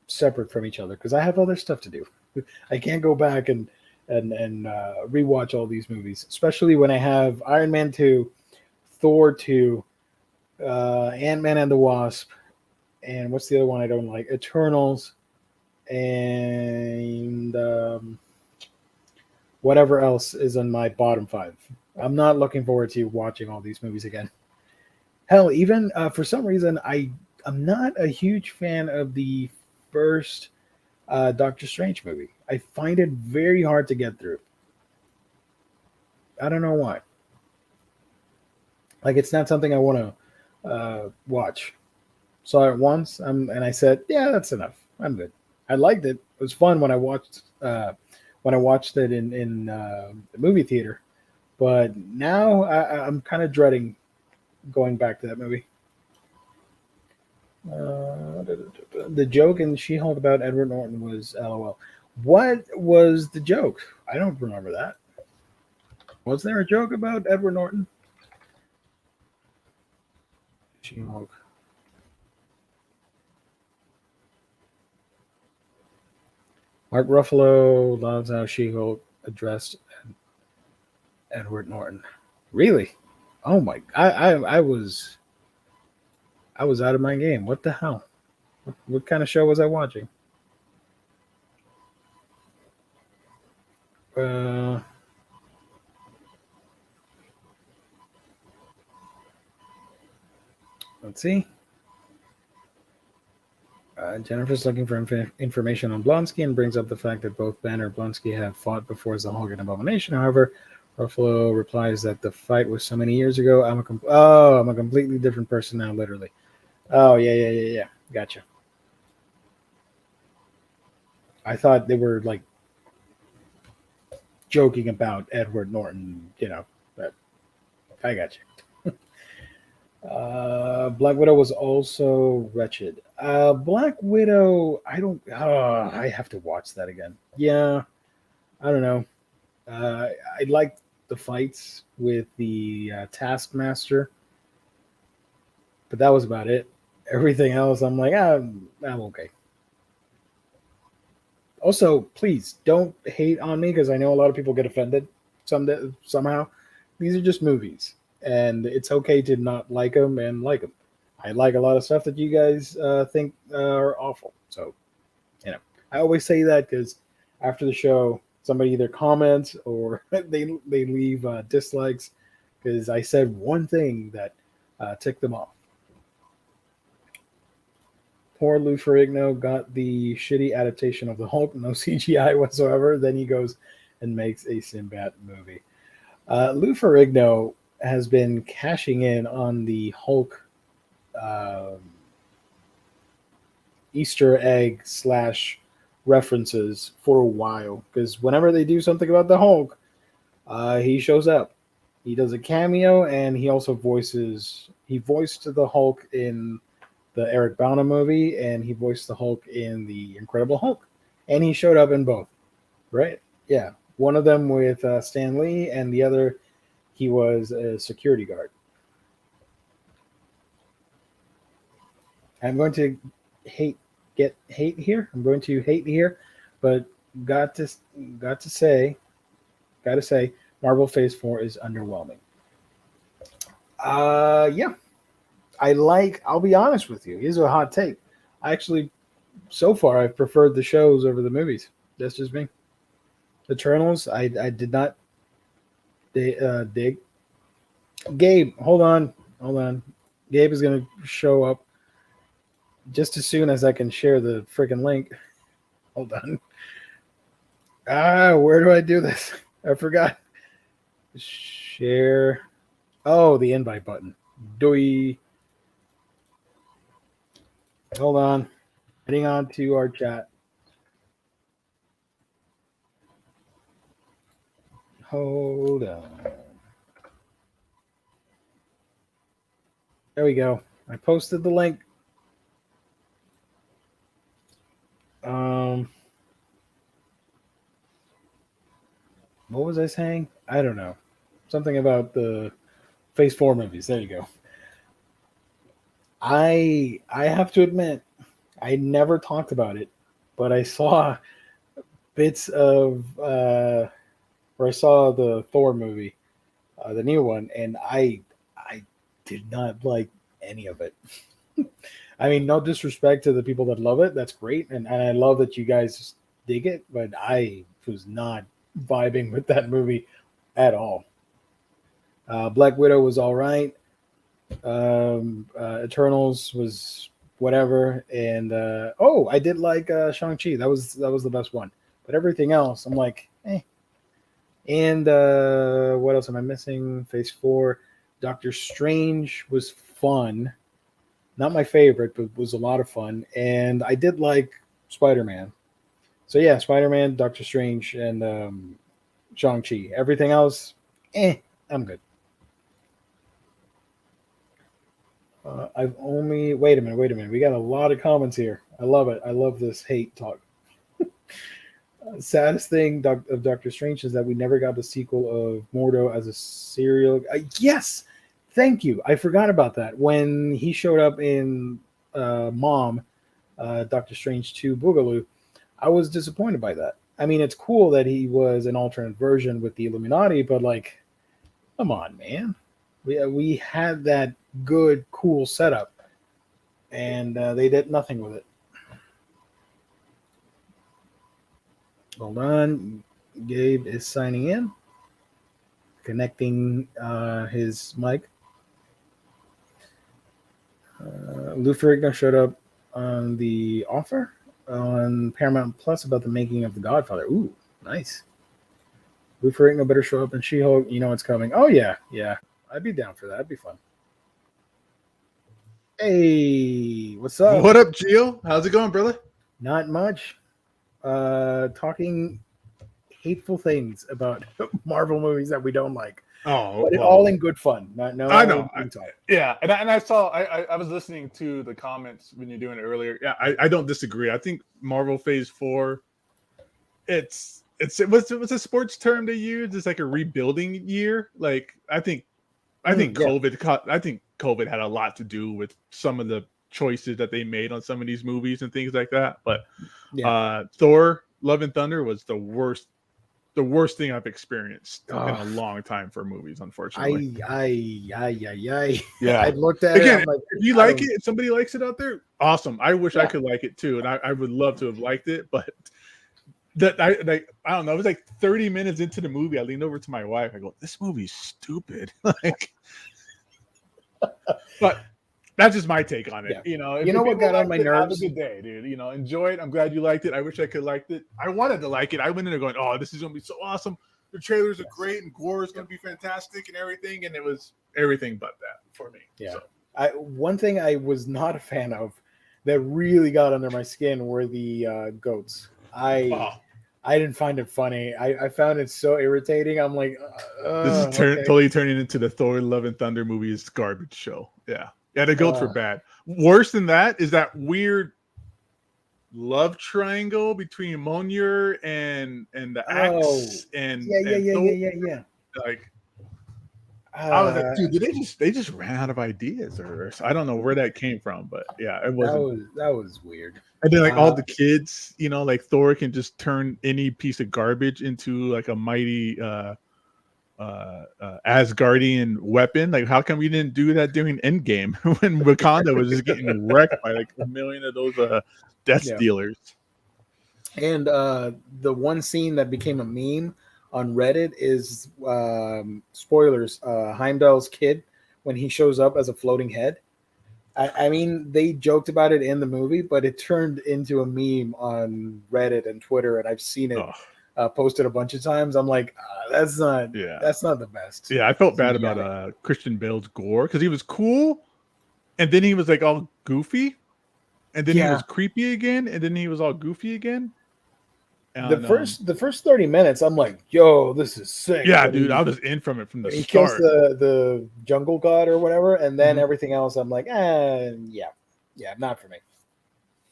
separate from each other, because I have other stuff to do. I can't go back and rewatch all these movies, especially when I have Iron Man 2, Thor 2, Ant Man and the Wasp, and what's the other one I don't like? Eternals, and whatever else is in my bottom five. I'm not looking forward to watching all these movies again. Hell, even for some reason, I'm not a huge fan of the first Doctor Strange movie. I find it very hard to get through. I don't know why. Like, it's not something I want to watch. Saw it once, and I said, "Yeah, that's enough. I'm good." I liked it. It was fun when I watched it in the movie theater. But now I'm kind of dreading going back to that movie. The joke in She-Hulk about Edward Norton was LOL. What was the joke? I don't remember that. Was there a joke about Edward Norton? She-Hulk. Mark Ruffalo loves how She-Hulk addressed Edward Norton. Really? Oh my! I was out of my game. What the hell? What kind of show was I watching? Uh, let's see. Jennifer's looking for information on Blonsky and brings up the fact that both Banner and Blonsky have fought before as the Hulk and Abomination. However, Ruffalo replies that the fight was so many years ago. I'm a completely different person now, literally. Oh yeah. Gotcha. I thought they were like joking about Edward Norton, but I got you. Black Widow was also wretched. Black Widow, I don't. I have to watch that again. Yeah, I don't know. I like the fights with the Taskmaster, but that was about it. Everything else, I'm like, I'm okay. Also, please don't hate on me because I know a lot of people get offended somehow. These are just movies, and it's okay to not like them and like them. I like a lot of stuff that you guys think are awful. So, I always say that because after the show, somebody either comments or they leave dislikes because I said one thing that ticked them off. Poor Lou Ferrigno got the shitty adaptation of the Hulk, no CGI whatsoever. Then he goes and makes a Sinbad movie. Lou Ferrigno has been cashing in on the Hulk Easter egg / references for a while, because whenever they do something about the Hulk, he shows up. He does a cameo, and he also voiced the Hulk in the Eric Bana movie, and he voiced the Hulk in the Incredible Hulk, and he showed up in both. Right? Yeah, one of them with Stan Lee, and the other he was a security guard. I'm going to get hate here. I'm going to hate here, but got to say, Marvel Phase 4 is underwhelming. Yeah. I'll be honest with you. Here's a hot take. So far, I've preferred the shows over the movies. That's just me. Eternals, I did not dig. Gabe, hold on. Gabe is going to show up just as soon as I can share the freaking link. Hold on. Where do I do this? I forgot. Share. Oh, the invite button. Hold on. Heading on to our chat. Hold on. There we go. I posted the link. What was I saying? I don't know. Something about the Phase 4 movies. There you go. I have to admit, I never talked about it, but I saw bits of where I saw the Thor movie, the new one, and I did not like any of it. I mean, no disrespect to the people that love it. That's great, and I love that you guys dig it, but I was not vibing with that movie at all. Black Widow was all right. Eternals was whatever, and I did like Shang-Chi. That was the best one. But everything else, I'm like, eh. And what else am I missing? Phase 4. Doctor Strange was fun. Not my favorite, but was a lot of fun. And I did like Spider-Man. So yeah, Spider-Man, Doctor Strange, and Shang-Chi. Everything else, I'm good. Wait a minute. We got a lot of comments here. I love it. I love this hate talk. Saddest thing of Doctor Strange is that we never got the sequel of Mordo as a serial. Yes, thank you. I forgot about that. When he showed up in Mom, Doctor Strange 2 Boogaloo, I was disappointed by that. I mean, it's cool that he was an alternate version with the Illuminati, but like, come on, man. We had that good, cool setup, and they did nothing with it. Hold on. Gabe is signing in, connecting his mic. Lou Ferrigno showed up on the offer on Paramount Plus about the making of The Godfather. Ooh, nice. Lou Ferrigno better show up in She-Hulk. You know it's coming. Oh, yeah. I'd be down for that. That'd be fun. Hey, what's up? What up, Gio? How's it going, brother? Not much. Talking hateful things about Marvel movies that we don't like. Oh, but all in good fun. I know. Yeah, and I saw. I was listening to the comments when you're doing it earlier. Yeah, I don't disagree. I think Marvel Phase 4. What's a sports term they use? It's like a rebuilding year. Like I think COVID. I think COVID had a lot to do with some of the choices that they made on some of these movies and things like that. But Thor: Love and Thunder was the worst thing I've experienced in a long time for movies, unfortunately. Yeah. I looked at it. Like, if you like it, if somebody likes it out there, awesome. I wish I could like it too, and I would love to have liked it, but I don't know. It was like 30 minutes into the movie. I leaned over to my wife. I go, "This movie's stupid." But that's just my take on it. Yeah. You know what got on my nerves? Have a good day, dude. Enjoy it. I'm glad you liked it. I wish I could liked it. I wanted to like it. I went in there going, "Oh, this is gonna be so awesome." the trailers are great and gore is going to be fantastic and everything, and it was everything but that for me. Yeah. So. One thing I was not a fan of that really got under my skin were the goats. I didn't find it funny. I found it so irritating. I'm like, this is okay. totally turning into the Thor: Love and Thunder movie's garbage show. Yeah, the goats were bad. Worse than that is that weird love triangle between Mjolnir and the axe and yeah. Like, I was like, dude, they just ran out of ideas, or I don't know where that came from, but yeah, it wasn't. That was weird. And then like all the kids, like Thor can just turn any piece of garbage into like a mighty Asgardian weapon. Like, how come we didn't do that during Endgame when Wakanda was just getting wrecked by like a million of those Death Stealers? And the one scene that became a meme on Reddit is spoilers. Heimdall's kid when he shows up as a floating head. I mean, they joked about it in the movie, but it turned into a meme on Reddit and Twitter, and I've seen it posted a bunch of times. I'm like, that's not the best. Yeah, I felt bad about Christian Bale's gore because he was cool, and then he was like all goofy, and then he was creepy again, and then he was all goofy again. And, the first 30 minutes, I'm like, yo, this is sick. Yeah, dude, I was in from it from the he start. He kills the jungle god or whatever, and then everything else, I'm like, yeah, not for me.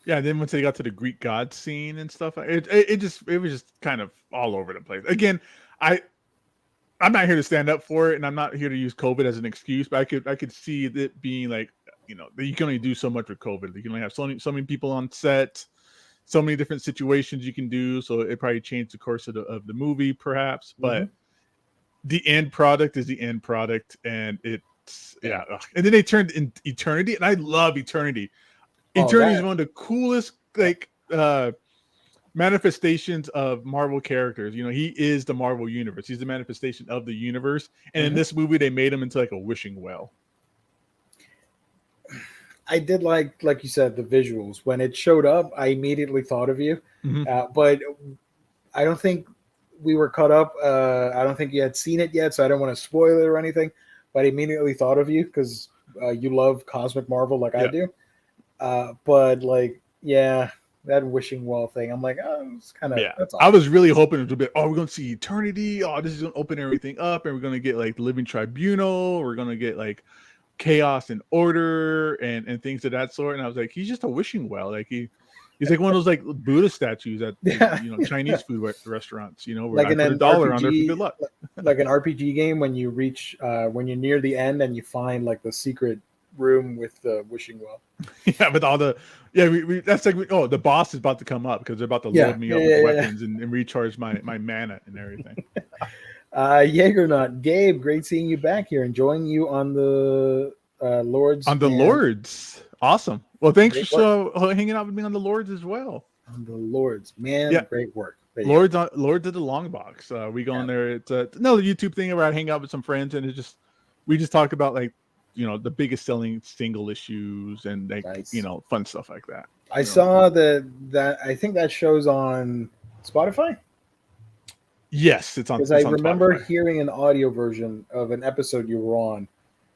Yeah, then once they got to the Greek god scene and stuff, it was just kind of all over the place. Again, I'm not here to stand up for it, and I'm not here to use COVID as an excuse, but I could see it being like, that you can only do so much with COVID. You can only have so many people on set. So many different situations you can do, so it probably changed the course of the movie, perhaps. But the end product is the end product, and it's And then they turned in Eternity, and I love Eternity. Eternity is one of the coolest manifestations of Marvel characters. He is the Marvel universe. He's the manifestation of the universe, and in this movie, they made him into like a wishing well. I did like you said, the visuals. When it showed up, I immediately thought of you. But I don't think we were caught up. I don't think you had seen it yet, so I don't want to spoil it or anything. But I immediately thought of you because you love cosmic Marvel like I do. But that wishing well thing, I'm like, it's kind of. That's awesome. I was really hoping it would be. We're going to see Eternity. This is going to open everything up, and we're going to get like the Living Tribunal. We're going to get like chaos and order and things of that sort. And I was like, he's just a wishing well. Like he's like one of those like Buddha statues at Chinese food restaurants. Where like I put $1 on there for good luck. Like an RPG game when you reach when you're near the end and you find like the secret room with the wishing well. Yeah, with all the that's like the boss is about to come up because they're about to load me up with weapons and recharge my mana and everything. Jaegernaut, Gabe, great seeing you back here, enjoying you on the Lords. On the Lords, awesome. Well, thanks for hanging out with me on the Lords as well. On the Lords, man, great work. Lords of the Long Box. We go in there. It's another YouTube thing where I hang out with some friends and we just talk about like the biggest selling single issues and like fun stuff like that. I saw that I think that show's on Spotify. Yes, it's on. Because I remember hearing an audio version of an episode you were on,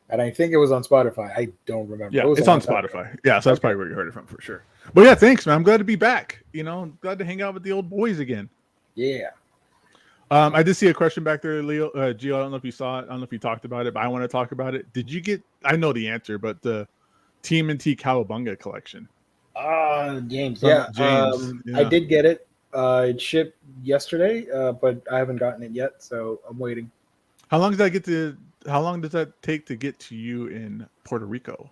and I think it was on Spotify. I don't remember. Yeah, it's on Spotify. Yeah, so that's probably where you heard it from for sure. But yeah, thanks, man. I'm glad to be back. I'm glad to hang out with the old boys again. Yeah. I did see a question back there, Leo. Gio, I don't know if you saw it. I don't know if you talked about it, but I want to talk about it. Did you get? I know the answer, but the TMNT Cowabunga collection. James. Yeah. I did get it. It shipped yesterday, but I haven't gotten it yet, so I'm waiting. How long does that take to get to you in Puerto Rico?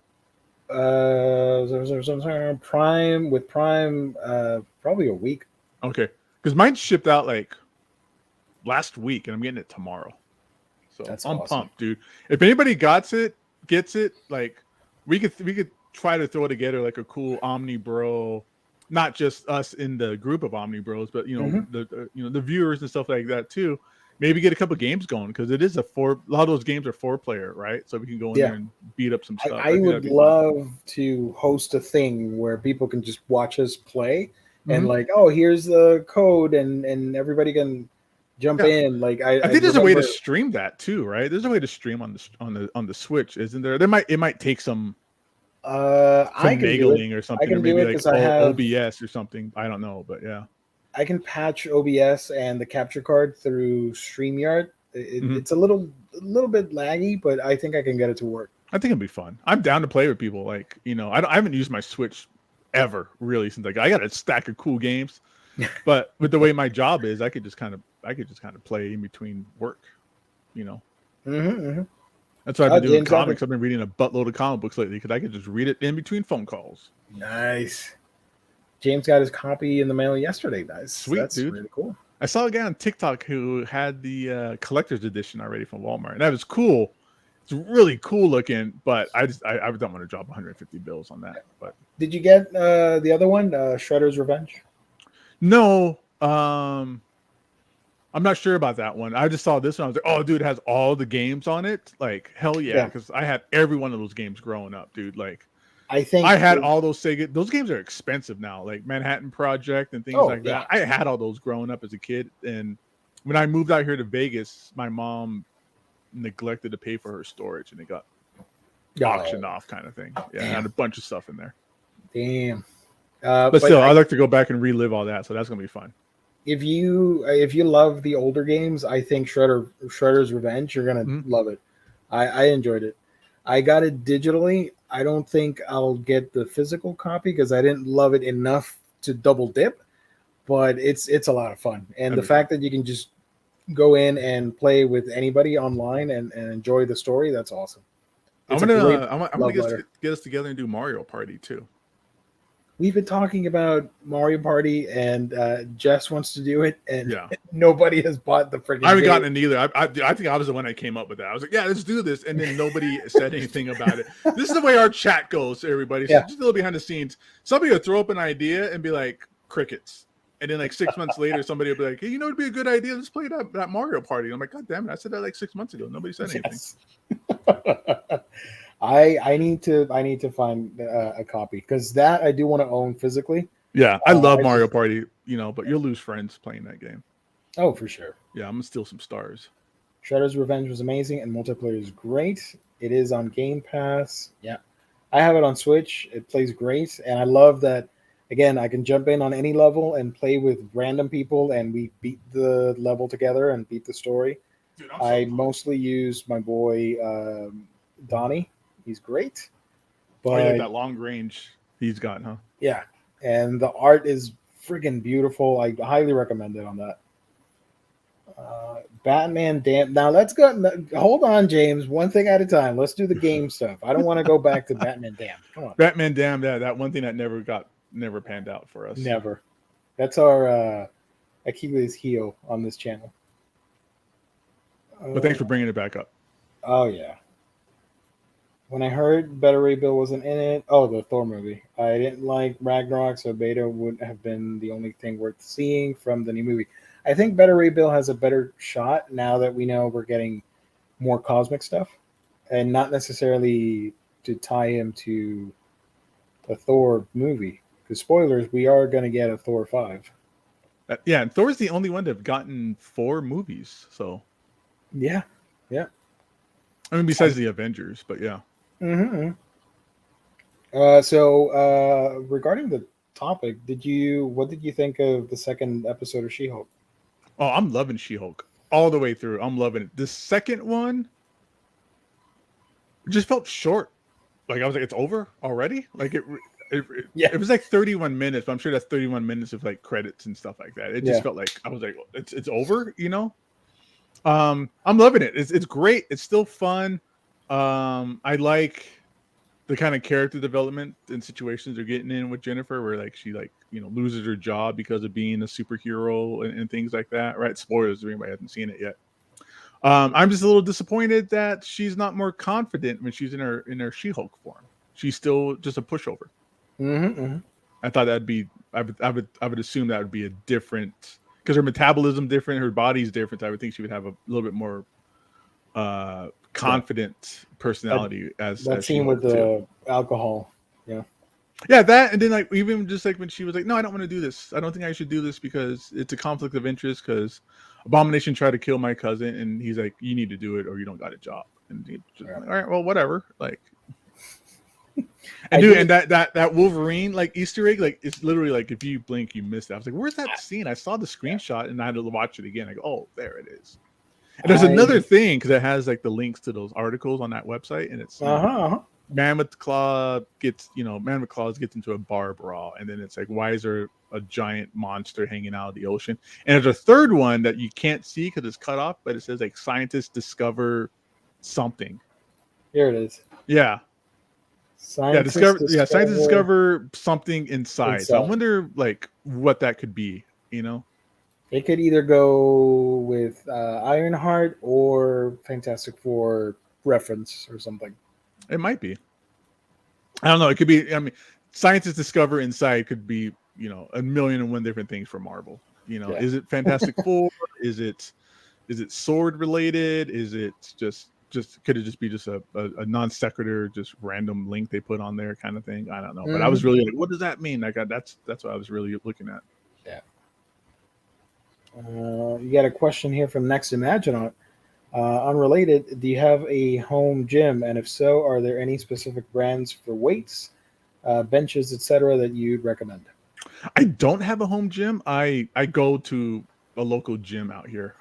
Prime probably a week. Okay, because mine shipped out like last week, and I'm getting it tomorrow. So I'm pumped, dude. If anybody gets it, like we could try to throw together like a cool Omnibro. Not just us in the group of Omnibros, but the viewers and stuff like that too. Maybe get a couple games going because it is a lot of those games are 4-player, right? So we can go in there and beat up some stuff. I would love to host a thing where people can just watch us play and like, here's the code, and everybody can jump in. Like I think there's a way to stream that too, right? There's a way to stream on the Switch, isn't there? It might take some finagling or something, or maybe like OBS or something. I don't know, but yeah. I can patch OBS and the capture card through StreamYard. It's a little bit laggy, but I think I can get it to work. I think it'd be fun. I'm down to play with people. Like, you know, I haven't used my Switch ever really since like I got a stack of cool games, but with the way my job is, I could just kind of play in between work, you know. That's what I've been doing. Comics. I've been reading a buttload of comic books lately because I could just read it in between phone calls. Nice. James got his copy in the mail yesterday. Nice. Sweet, that's dude. Really cool. I saw a guy on TikTok who had the collector's edition already from Walmart, and that was cool. It's really cool looking, but I don't want to drop 150 bills on that. But did you get the other one, Shredder's Revenge? No, I'm not sure about that one. I just saw this one. I was like, oh, dude, it has all the games on it. Like, hell yeah, because I had every one of those games growing up, dude. Like, I think I had all those Sega. Those games are expensive now, like Manhattan Project and things like that. I had all those growing up as a kid, and when I moved out here to Vegas, my mom neglected to pay for her storage, and it got auctioned off, kind of thing. Yeah, I had a bunch of stuff in there. Damn. But still, I'd like to go back and relive all that, so that's gonna be fun. If you love the older games, I think Shredder's Revenge, you're gonna love it. I enjoyed it. I got it digitally. I don't think I'll get the physical copy because I didn't love it enough to double dip, but it's a lot of fun. And the fact that you can just go in and play with anybody online and enjoy the story, that's awesome. I'm gonna get us together and do Mario Party too. We've been talking about Mario Party, and Jess wants to do it, and nobody has bought the freaking. I haven't gotten it either. I think I was the one that came up with that. I was like, "Yeah, let's do this," and then nobody said anything about it. This is the way our chat goes, everybody. So just a little behind the scenes. Somebody will throw up an idea and be like, "Crickets," and then like 6 months later, somebody will be like, "Hey, you know, it'd be a good idea. Let's play that Mario Party." And I'm like, "God damn it! I said that like 6 months ago. Nobody said anything." Yes. I need to find a copy because that I do want to own physically. Yeah, I love Mario Party, you know, but you'll lose friends playing that game. Oh, for sure. Yeah, I'm gonna steal some stars. Shredder's Revenge was amazing, and multiplayer is great. It is on Game Pass. Yeah, I have it on Switch. It plays great, and I love that. Again, I can jump in on any level and play with random people, and we beat the level together and beat the story. Dude, I mostly use my boy Donnie. He's great. But that long range he's got, huh? Yeah. And the art is friggin' beautiful. I highly recommend it on that. Batman Damn. Now let's go. Hold on, James. One thing at a time. Let's do the game stuff. I don't want to go back to Batman Damn. Come on. Batman Damn. That one thing that never panned out for us. Never. That's our Achilles heel on this channel. But thanks for bringing it back up. Oh, yeah. When I heard Beta Ray Bill wasn't in it, the Thor movie. I didn't like Ragnarok, so Beta would have been the only thing worth seeing from the new movie. I think Beta Ray Bill has a better shot now that we know we're getting more cosmic stuff, and not necessarily to tie him to a Thor movie. Because spoilers, we are going to get a Thor 5. Yeah, and Thor's the only one to have gotten 4 movies. So yeah. I mean, besides the Avengers, but yeah. Mm-hmm. So regarding the topic, what did you think of the second episode of She-Hulk? Oh, I'm loving She-Hulk all the way through. I'm loving it. The second one just felt short. Like I was like, it's over already. Like it was like 31 minutes, but I'm sure that's 31 minutes of like credits and stuff like that. It just felt like I was like, it's over, you know. I'm loving it. It's great. It's still fun. I like the kind of character development and situations they're getting in with Jennifer, where like she like, you know, loses her job because of being a superhero and things like that. Right? Spoilers if anybody hasn't seen it yet. I'm just a little disappointed that she's not more confident when she's in her She-Hulk form. She's still just a pushover. Mm-hmm. I thought that'd be. I would assume that would be a different, because her metabolism different, her body's different. I would think she would have a little bit more confident personality. As scene with the alcohol. Yeah. Yeah, that, and then like even just like when she was like, "No, I don't want to do this. I don't think I should do this because it's a conflict of interest. Because Abomination tried to kill my cousin, and he's like, you need to do it or you don't got a job." And he's just like, "All right, well, whatever." Like, and dude, and that Wolverine like Easter egg, like it's literally like if you blink, you missed it. I was like, "Where's that scene?" I saw the screenshot, and I had to watch it again. I go, "Oh, there it is." And there's another thing because it has like the links to those articles on that website, and it's Mammoth Claw gets into a bar brawl, and then it's like, why is there a giant monster hanging out of the ocean? And there's a third one that you can't see because it's cut off, but it says like scientists discover something. Here it is. Yeah. Scientists discover something inside. So I wonder like what that could be, you know? It could either go with Ironheart or Fantastic Four reference or something. It might be. I don't know. It could be. I mean, scientists discover inside could be, you know, 1,000,001 different things for Marvel. You know, is it Fantastic Four? Is it sword related? Is it just could it just be just a non sequitur, just random link they put on there kind of thing? I don't know. But I was really like, what does that mean? Like that's what I was really looking at. Yeah. You got a question here from Next Imaginaut. Unrelated, do you have a home gym? And if so, are there any specific brands for weights, benches, etc. that you'd recommend? I don't have a home gym. I go to a local gym out here.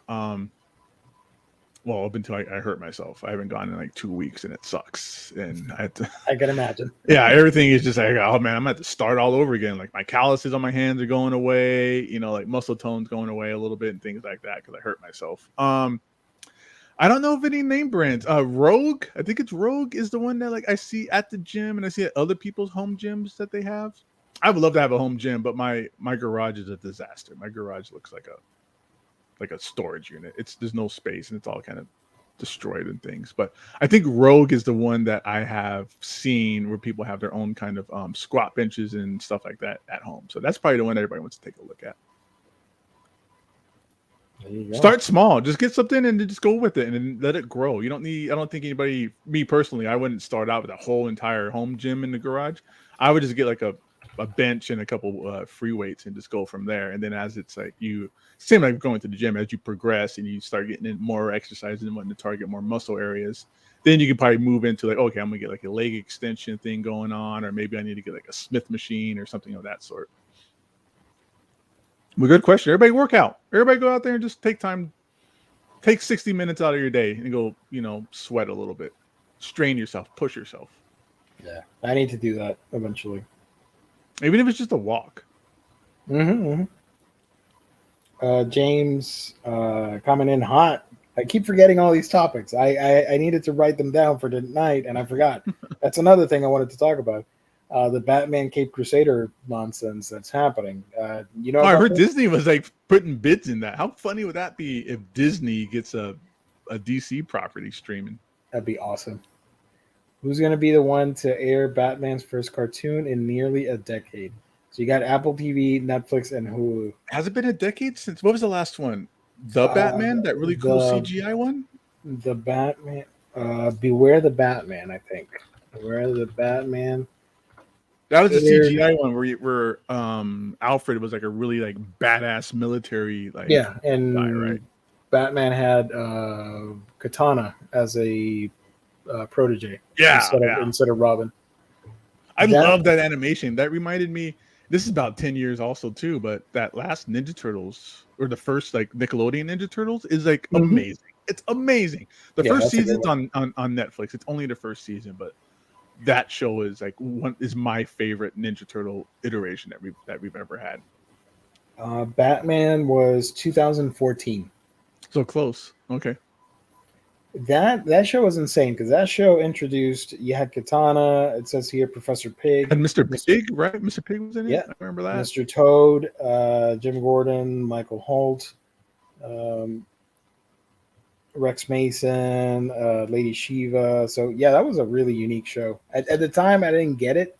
Well, up until I hurt myself. I haven't gone in like 2 weeks and it sucks. And I can imagine. Yeah, everything is just like, oh man, I'm gonna have to start all over again. Like my calluses on my hands are going away, you know, like muscle tone's going away a little bit and things like that because I hurt myself. I don't know of any name brands. Rogue, I think it's Rogue is the one that like I see at the gym and I see at other people's home gyms that they have. I would love to have a home gym, but my garage is a disaster. My garage looks like a storage unit. There's no space and it's all kind of destroyed and things. But I think Rogue is the one that I have seen where people have their own kind of squat benches and stuff like that at home. So that's probably the one everybody wants to take a look at. Start small, just get something and just go with it and then let it grow. You don't need, I don't think anybody, me personally, I wouldn't start out with a whole entire home gym in the garage. I would just get like a bench and a couple free weights and just go from there. And then as it's like same like going to the gym, as you progress and you start getting in more exercise and wanting to target more muscle areas, then you can probably move into like, okay, I'm gonna get like a leg extension thing going on, or maybe I need to get like a Smith machine or something of that sort. Well, good question. Everybody work out. Everybody go out there and just take 60 minutes out of your day and go, you know, sweat a little bit, strain yourself, push yourself. Yeah, I need to do that eventually. Even if it's just a walk. James coming in hot. I keep forgetting all these topics. I needed to write them down for tonight, and I forgot. That's another thing I wanted to talk about. The Batman Cape Crusader nonsense that's happening. You know, I heard Disney was like putting bids in that. How funny would that be if Disney gets a DC property streaming? That'd be awesome. Who's going to be the one to air Batman's first cartoon in nearly a decade? So you got Apple TV, Netflix, and Hulu. Has it been a decade since? What was the last one? The Batman, that really cool CGI one. The Batman. Beware the Batman. I think. Beware the Batman. That was the CGI one where Alfred was like a really like badass military and guy, right? Batman had Katana as a protege. Instead of Robin. I love that animation. That reminded me. This is about 10 years also too, but that last Ninja Turtles or the first like Nickelodeon Ninja Turtles is like amazing. It's amazing. The first season's on Netflix. It's only the first season, but that show is like is my favorite Ninja Turtle iteration that we've ever had. Batman was 2014. So close. Okay. That show was insane because that show introduced, you had Katana, it says here Professor Pig and Mr. Pig, right? Mr. Pig was in it. Yeah, I remember that. Mr. Toad, Jim Gordon, Michael Holt, Rex Mason, Lady Shiva. So yeah, that was a really unique show. At the time, I didn't get it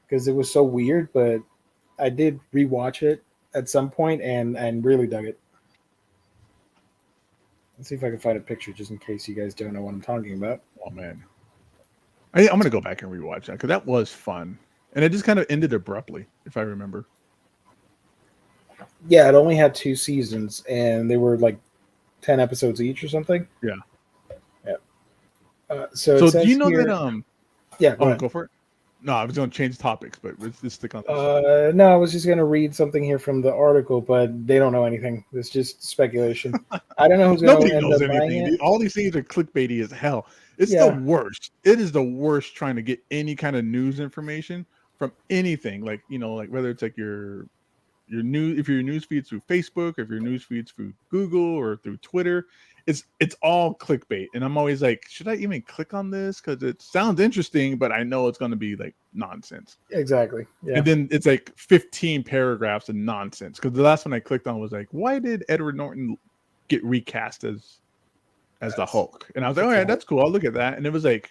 because it was so weird, but I did rewatch it at some point and really dug it. Let's see if I can find a picture just in case you guys don't know what I'm talking about. Oh man, I'm gonna go back and rewatch that because that was fun. and it just kind of ended abruptly, if I remember. Yeah, it only had 2 seasons, and they were like 10 episodes each or something. Yeah. Yeah. So it So do you says know here. that? Yeah, go Oh, ahead. go for it. No, I was going to change topics, but let's stick on this. No, I was just going to read something here from the article, but they don't know anything. It's just speculation. I don't know who's going Nobody to end knows up buying anything, it. dude. All these things are clickbaity as hell. It's the Yeah, worst. It is the worst trying to get any kind of news information from anything. Like, like whether it's like your news, if your news feeds through Facebook, if your news feeds through Google or through Twitter, it's all clickbait. And I'm always like, should I even click on this? Because it sounds interesting, but I know it's going to be like nonsense. exactly. Yeah. And then it's like 15 paragraphs of nonsense. Because the last one I clicked on was like, why did Edward Norton get recast as the Hulk? And I was like, all right, that's cool. I'll look at that. And it was like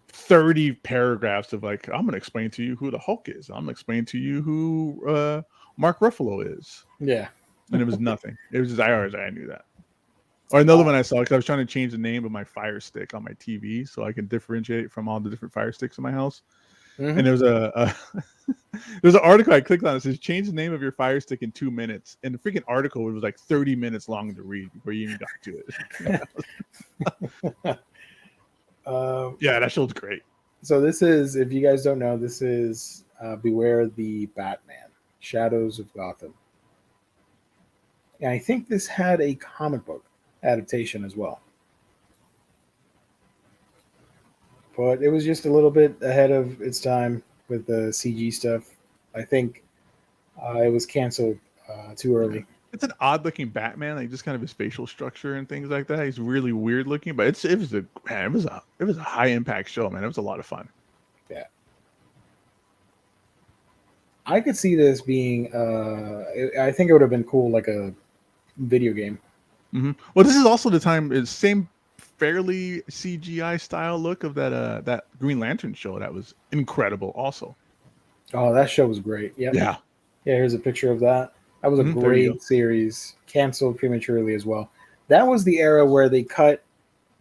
30 paragraphs of like, I'm gonna explain to you who the Hulk is. I'm gonna explain to you who Mark Ruffalo is. Yeah. And it was nothing. It was just I knew that. Or another one I saw, because I was trying to change the name of my Fire Stick on my TV so I can differentiate from all the different Fire Sticks in my house. Mm-hmm. And there was there's an article I clicked on that says change the name of your Fire Stick in 2 minutes. And the freaking article was like 30 minutes long to read before you even got to it. Yeah, that show's great. So this is, if you guys don't know, this is Beware the Batman, Shadows of Gotham. And I think this had a comic book adaptation as well. But it was just a little bit ahead of its time with the CG stuff. I think it was canceled too early. It's an odd looking Batman, like just kind of his facial structure and things like that. He's really weird looking, but it was a high impact show, man. It was a lot of fun. Yeah. I could see this being I think it would have been cool, like a video game. Mm-hmm. Well, this is also the time, it's same fairly CGI style look of that Green Lantern show that was incredible also. Oh, that show was great. Yep. Yeah. Here's a picture of that. That was a great series, canceled prematurely as well. That was the era where they cut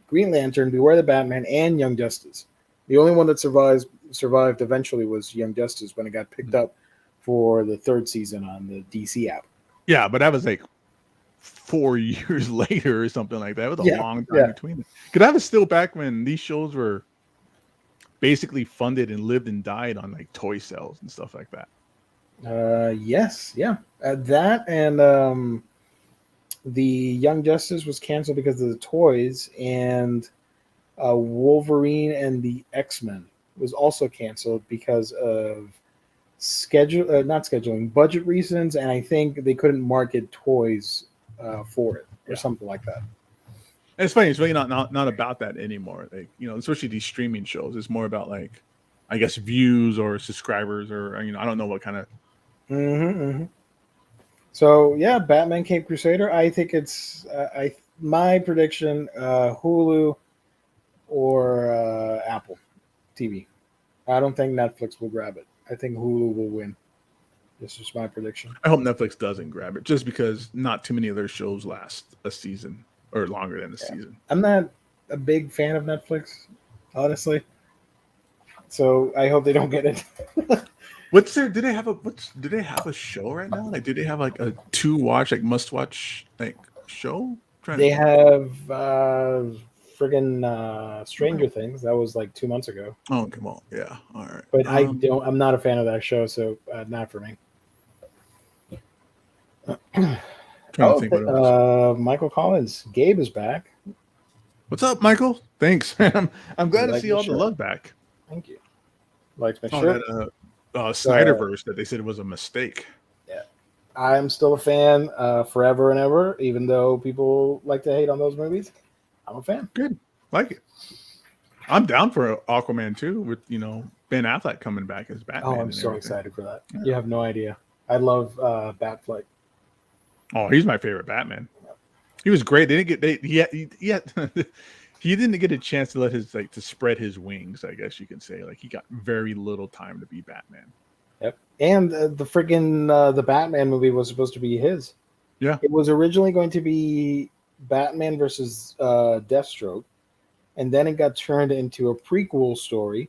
Green Lantern, Beware the Batman, and Young Justice. The only one that survived eventually was Young Justice when it got picked up for the 3rd season on the DC app. Yeah, but that was like 4 years later or something like that. It was a long time between them. Because I was still back when these shows were basically funded and lived and died on like toy sales and stuff like that. Yes, yeah. That and the Young Justice was canceled because of the toys, and Wolverine and the X-Men was also canceled because of budget reasons, and I think they couldn't market toys for it or something like that. And it's funny, it's really not about that anymore. Like, especially these streaming shows, it's more about like, I guess, views or subscribers, or I don't know what kind of. So yeah, Batman Cape Crusader. I think it's my prediction: Hulu or Apple TV. I don't think Netflix will grab it. I think Hulu will win. This is my prediction. I hope Netflix doesn't grab it, just because not too many of their shows last a season or longer than a season. I'm not a big fan of Netflix, honestly. So I hope they don't get it. Do they have a show right now? Like, do they have like a must watch like show? They have friggin' Stranger Things. That was like 2 months ago. Oh, come on. Yeah. All right. But I'm not a fan of that show, so not for me. Michael Collins. Gabe is back. What's up, Michael? Thanks, man. I'm glad to see all the love back. Thank you. Likes my shirt. Snyderverse that they said was a mistake. Yeah. I'm still a fan forever and ever, even though people like to hate on those movies. I'm a fan. Good. Like it. I'm down for Aquaman too, with Ben Affleck coming back as Batman. Oh, I'm so excited for that. Yeah. You have no idea. I love Batfleck. Oh, he's my favorite Batman. He was great. He didn't get a chance to to spread his wings, I guess you can say. Like, he got very little time to be Batman. Yep. And the friggin' the Batman movie was supposed to be his. Yeah. It was originally going to be Batman versus Deathstroke, and then it got turned into a prequel story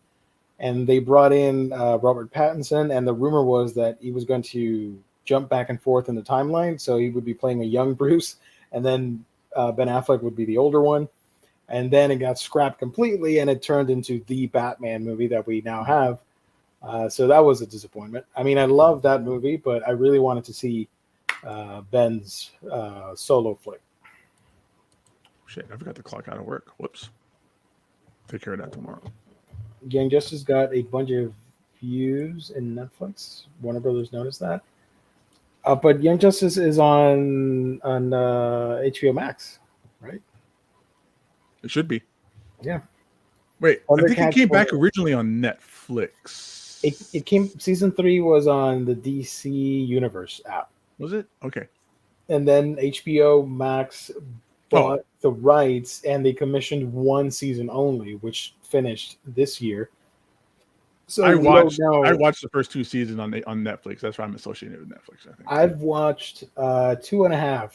and they brought in Robert Pattinson, and the rumor was that he was going to jump back and forth in the timeline, so he would be playing a young Bruce, and then Ben Affleck would be the older one, and then it got scrapped completely, and it turned into the Batman movie that we now have. So that was a disappointment. I mean, I love that movie, but I really wanted to see Ben's solo flick. Shit, I forgot to clock out of work. Whoops. Take care of that tomorrow. Young Justice got a bunch of views in Netflix. Warner Brothers noticed that. But Young Justice is on HBO Max, right? It should be. Yeah. Wait, I think it came back originally on Netflix. It came. Season 3 was on the DC Universe app. Was it? Okay. And then HBO Max bought the rights, and they commissioned one season only, which finished this year. So I watched the first 2 seasons on Netflix. That's why I'm associated with Netflix. I think I've watched 2.5.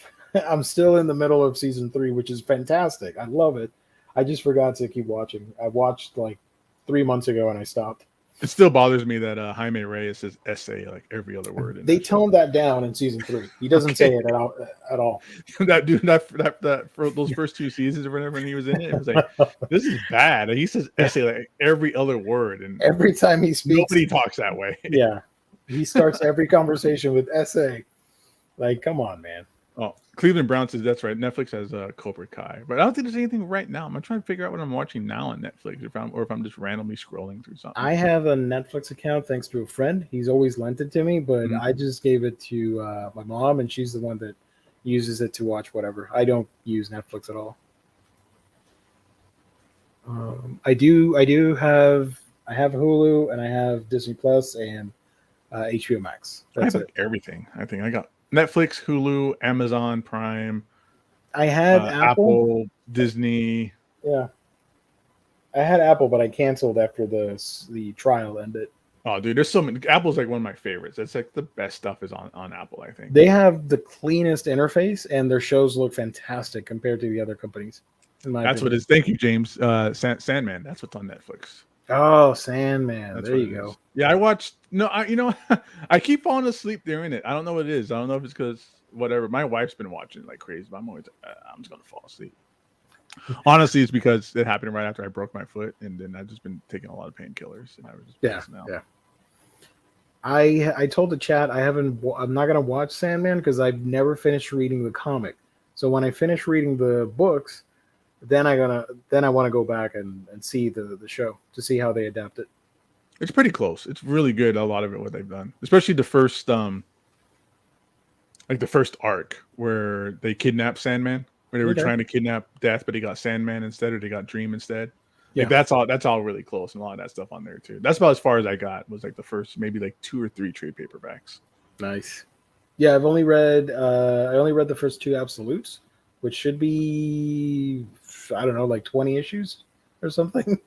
I'm still in the middle of season 3, which is fantastic. I love it. I just forgot to keep watching. I watched like 3 months ago and I stopped. It still bothers me that Jaime Reyes says essay like every other word. They toned that down in season 3. He doesn't say it at all. That dude, that for those first 2 seasons or whatever, when he was in it, it was like, this is bad. He says essay like every other word, and every time he speaks, nobody talks that way. Yeah, he starts every conversation with essay. Like, come on, man. Oh, Cleveland Brown says that's right. Netflix has Cobra Kai, but I don't think there's anything right now. I'm trying to figure out what I'm watching now on Netflix, if I'm just randomly scrolling through something. I have a Netflix account thanks to a friend. He's always lent it to me, but I just gave it to my mom, and she's the one that uses it to watch whatever. I don't use Netflix at all. I have Hulu, and I have Disney Plus and HBO Max. That's I have everything. I think I got Netflix, Hulu, Amazon Prime. I had Apple, Disney. Yeah, I had Apple, but I canceled after the trial ended. Oh, dude, there's so many. Apple's like one of my favorites. It's like the best stuff is on Apple. I think they have the cleanest interface, and their shows look fantastic compared to the other companies. That's opinion. What it is. Thank you, James. Sandman. That's what's on Netflix. Oh, Sandman. There you go. Yeah, I watched. No, I keep falling asleep during it. I don't know what it is. I don't know if it's because whatever. My wife's been watching it like crazy, but I'm just gonna fall asleep. Honestly, it's because it happened right after I broke my foot, and then I've just been taking a lot of painkillers, and I was just passing out. Yeah. I told the chat I'm not gonna watch Sandman because I've never finished reading the comic. So when I finish reading the books, then I want to go back and see the show to see how they adapt it. It's pretty close. It's really good. A lot of it, what they've done, especially the first, like the first arc where they kidnapped Sandman, where they were trying to kidnap Death, but he got Sandman instead, or they got Dream instead. Yeah, like that's all really close, and a lot of that stuff on there too. That's about as far as I got. Was like the first maybe like 2 or 3 trade paperbacks. Nice. Yeah, I've only read the first 2 absolutes, which should be, I don't know, like 20 issues or something.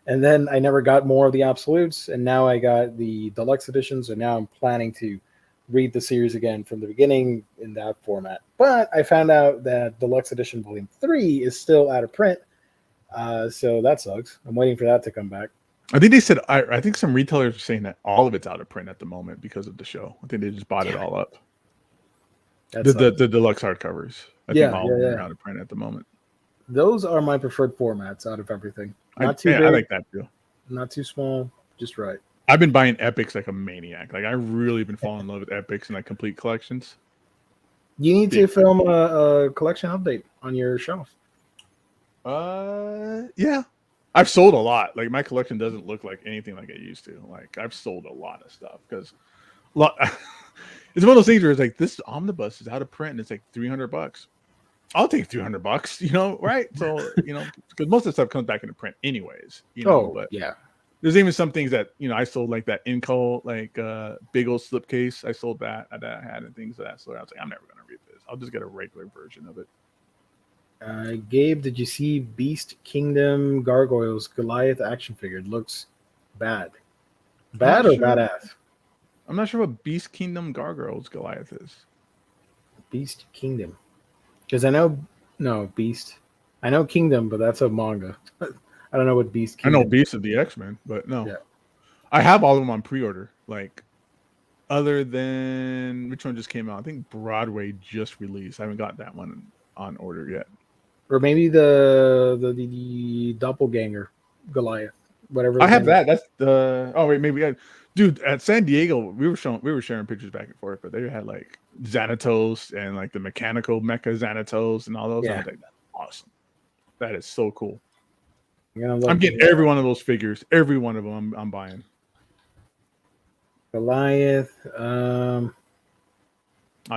And then I never got more of the absolutes, and now I got the deluxe editions, and now I'm planning to read the series again from the beginning in that format. But I found out that deluxe edition volume 3 is still out of print, so that sucks. I'm waiting for that to come back. I think they said, I think some retailers are saying that all of it's out of print at the moment because of the show. I think they just bought it all up. The deluxe hardcovers. I think all of them are out of print at the moment. Those are my preferred formats out of everything. Not too big. I like that too. Not too small, just right. I've been buying epics like a maniac. Like I've really been falling in love with epics and like complete collections. You need to film a collection update on your shelf. Yeah. I've sold a lot. Like my collection doesn't look like anything like it used to. Like I've sold a lot of stuff because it's one of those things where it's like this omnibus is out of print and it's like $300. I'll take $300, right? So, because most of the stuff comes back into print anyways, but yeah. There's even some things that, I sold like that Inco, like big old slipcase. I sold that I had and things of that sort. I was like, I'm never going to read this. I'll just get a regular version of it. Gabe, did you see Beast Kingdom Gargoyles Goliath action figure? It looks bad. Bad or badass? I'm not sure what Beast Kingdom Gargoyles Goliath is. Beast Kingdom. Because Beast. I know Kingdom, but that's a manga. I don't know what Beast Kingdom. I know Beast of the X-Men, but no. Yeah. I have all of them on pre-order. Like, other than which one just came out? I think Broadway just released. I haven't got that one on order yet. Or maybe the doppelganger Goliath, whatever. I have that. That's the. Oh wait, maybe. Dude, at San Diego, we were sharing pictures back and forth, but they had like Xanatos and like the mechanical mecha Xanatos and all those. Yeah. I was like, that's awesome. That is so cool. I'm getting every one of those figures. Every one of them, I'm buying. Goliath.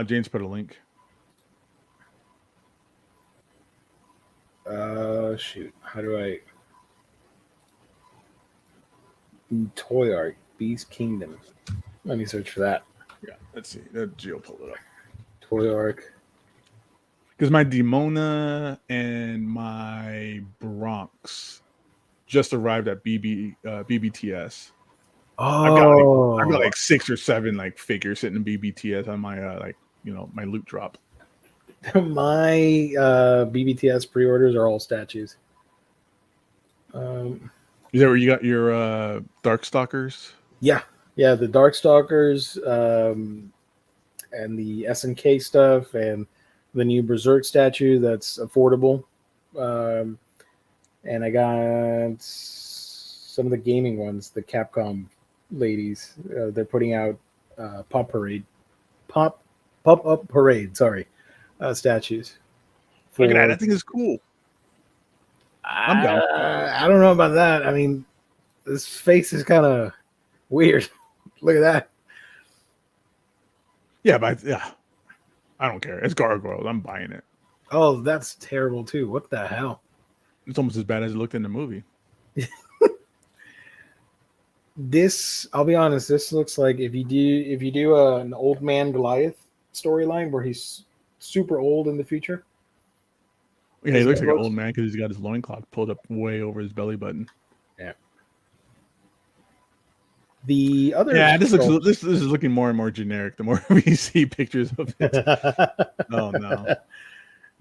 James put a link. Shoot. How do I? Toy Art Beast Kingdom. Let me search for that. Yeah, let's see. Gio pulled it up. Toy Arc. Because my Demona and my Bronx just arrived at BBTS. Oh, I've got like 6 or 7 like figures sitting in BBTS on my my loot drop. My BBTS pre-orders are all statues. Is that where you got your Darkstalkers? Yeah, the Darkstalkers, and the SNK stuff, and the new Berserk statue that's affordable. And I got some of the gaming ones, the Capcom ladies. They're putting out Pop Up Parade. Sorry, statues. Look at that! That thing is cool. I'm down. I don't know about that. I mean, this face is kind of weird. Look at that. Yeah, but I don't care. It's gargoyles. I'm buying it. Oh, that's terrible too. What the hell? It's almost as bad as it looked in the movie. This, I'll be honest, this looks like if you do an old man Goliath storyline where he's super old in the future. Yeah, he looks like an old man because he's got his loincloth pulled up way over his belly button. Yeah. The other this is looking more and more generic the more we see pictures of it. Oh no.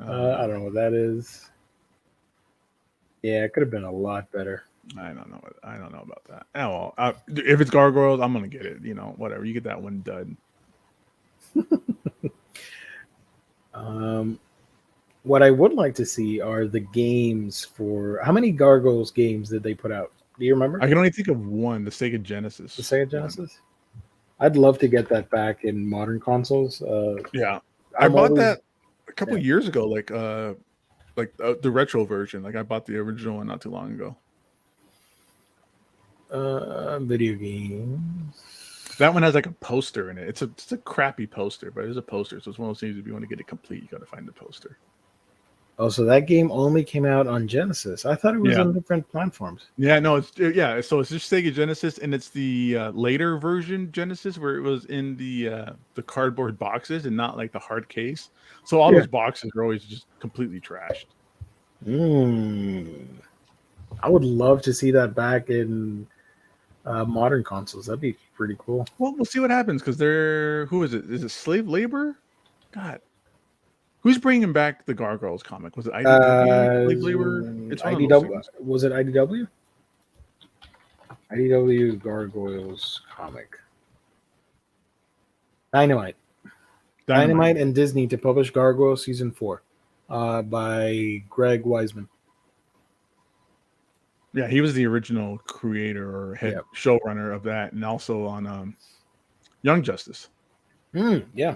I don't know what that is. Yeah, it could have been a lot better. I don't know about that. Oh well, if it's gargoyles, I'm gonna get it. Whatever. You get that one dud. What I would like to see are the games for how many Gargoyles games did they put out? Do you remember? I can only think of one, the Sega Genesis. The Sega Genesis? I'd love to get that back in modern consoles. Yeah. I bought that a couple years ago, like the retro version. Like I bought the original one not too long ago. Video games. That one has like a poster in it. It's a crappy poster, but it's a poster. So it's one of those things if you want to get it complete, you got to find the poster. Oh, so that game only came out on Genesis. I thought it was on different platforms. Yeah, no, so it's just Sega Genesis, and it's the later version Genesis where it was in the cardboard boxes and not like the hard case. So all those boxes are always just completely trashed. I would love to see that back in modern consoles. That'd be pretty cool. Well, we'll see what happens because who is it? Is it slave labor? God. Who's bringing back the Gargoyles comic? Was it IDW? Slave labor? It's IDW. Was it IDW? IDW Gargoyles comic. Dynamite and Disney to publish Gargoyles Season 4 by Greg Weisman. Yeah, he was the original creator or head showrunner of that, and also on Young Justice. Yeah.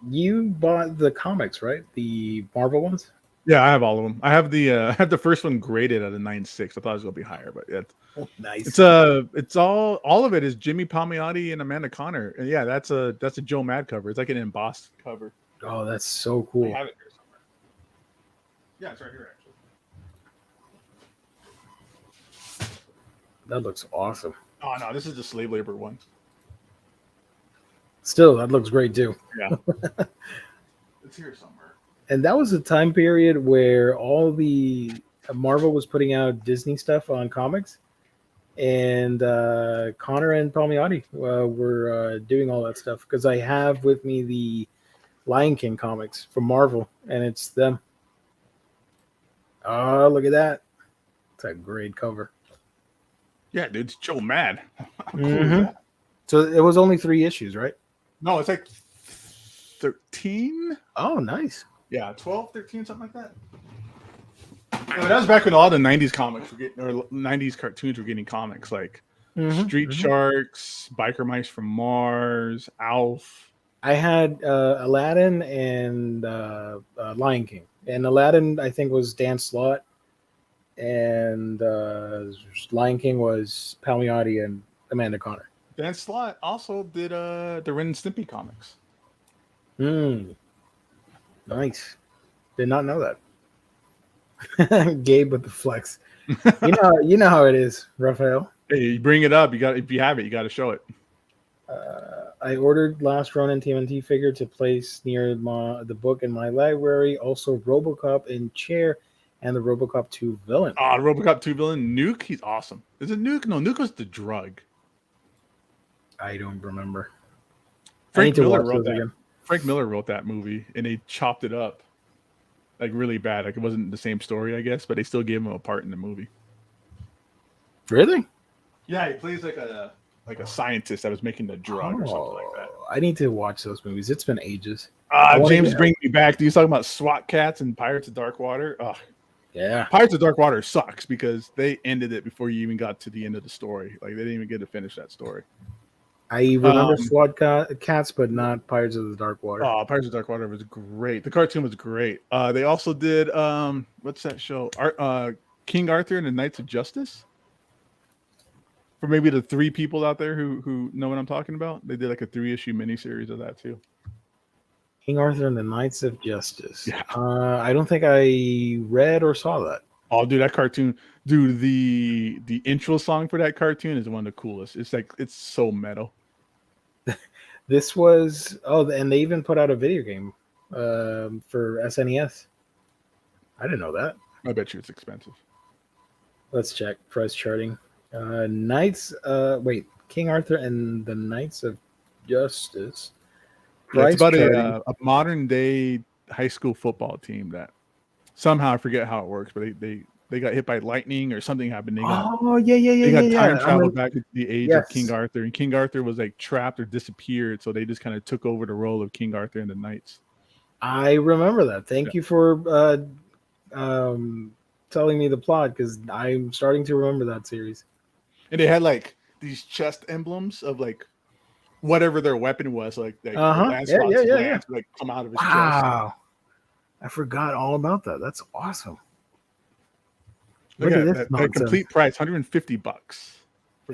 You bought the comics, right? The Marvel ones? Yeah, I have all of them. I have the first one graded at a 9.6. I thought it was gonna be higher, but nice. It's all of it is Jimmy Palmiotti and Amanda Connor, and that's a Joe Mad cover. It's like an embossed cover. Oh, that's so cool. I have it here somewhere. Yeah, it's right here actually. That looks awesome. Oh no, this is the slave labor one. Still, that looks great too. Yeah. It's here somewhere. And that was a time period where all the Marvel was putting out Disney stuff on comics, and Connor and Palmiotti were doing all that stuff because I have with me the Lion King comics from Marvel, and it's them. Oh, look at that. It's a great cover. Yeah, dude, it's Joe Mad. How cool Mhm. is that? So it was only 3 issues, right? No, it's like 13. Oh, nice. Yeah, 12, 13, something like that. Yeah, that was back when all the 90s comics were getting, or 90s cartoons were getting comics like Street Sharks, Biker Mice from Mars, Alf. I had Aladdin and Lion King. And Aladdin, I think, was Dan Slott. And Lion King was Palmiotti and Amanda Connor. Dan Slott also did the Ren and Stimpy comics. Nice. Did not know that. Gabe with the flex. You know how it is, Raphael. Hey, you bring it up. You got, if you have it, you got to show it. I ordered Last Ronin TMNT figure to place near the book in my library. Also, RoboCop in chair and the RoboCop 2 villain. Oh, the RoboCop 2 villain, Nuke. He's awesome. Is it Nuke? No, Nuke was the drug. I don't remember. Frank Miller wrote that. Again. Frank Miller wrote that movie, and they chopped it up like really bad. Like it wasn't the same story, I guess, but they still gave him a part in the movie. Really? Yeah, he plays like a scientist that was making the drug or something like that. I need to watch those movies. It's been ages. James is bringing me back. He's talking about SWAT cats and Pirates of Dark Water. Oh, yeah. Pirates of Dark Water sucks because they ended it before you even got to the end of the story. Like they didn't even get to finish that story. I remember SWAT cats, but not Pirates of the Dark Water. Oh, Pirates of the Dark Water was great. The cartoon was great. They also did what's that show? King Arthur and the Knights of Justice. For maybe the 3 people out there who know what I'm talking about, they did like a 3-issue miniseries of that too. King Arthur and the Knights of Justice. Yeah. I don't think I read or saw that. Oh, dude, that cartoon, dude, the intro song for that cartoon is one of the coolest. It's like it's so metal. This was and they even put out a video game for SNES. I didn't know that. I bet you it's expensive. Let's check price charting. King Arthur and the Knights of Justice. Yeah, it's about a modern day high school football team that somehow I forget how it works, but they got hit by lightning or something happened. They got time travel back into the age of King Arthur, and King Arthur was like trapped or disappeared, so they just kind of took over the role of King Arthur and the Knights. I remember that. Thank you for telling me the plot because I'm starting to remember that series. And they had like these chest emblems of like whatever their weapon was, like lance like come out of his chest. Wow, I forgot all about that. That's awesome. Look at that complete price, $150.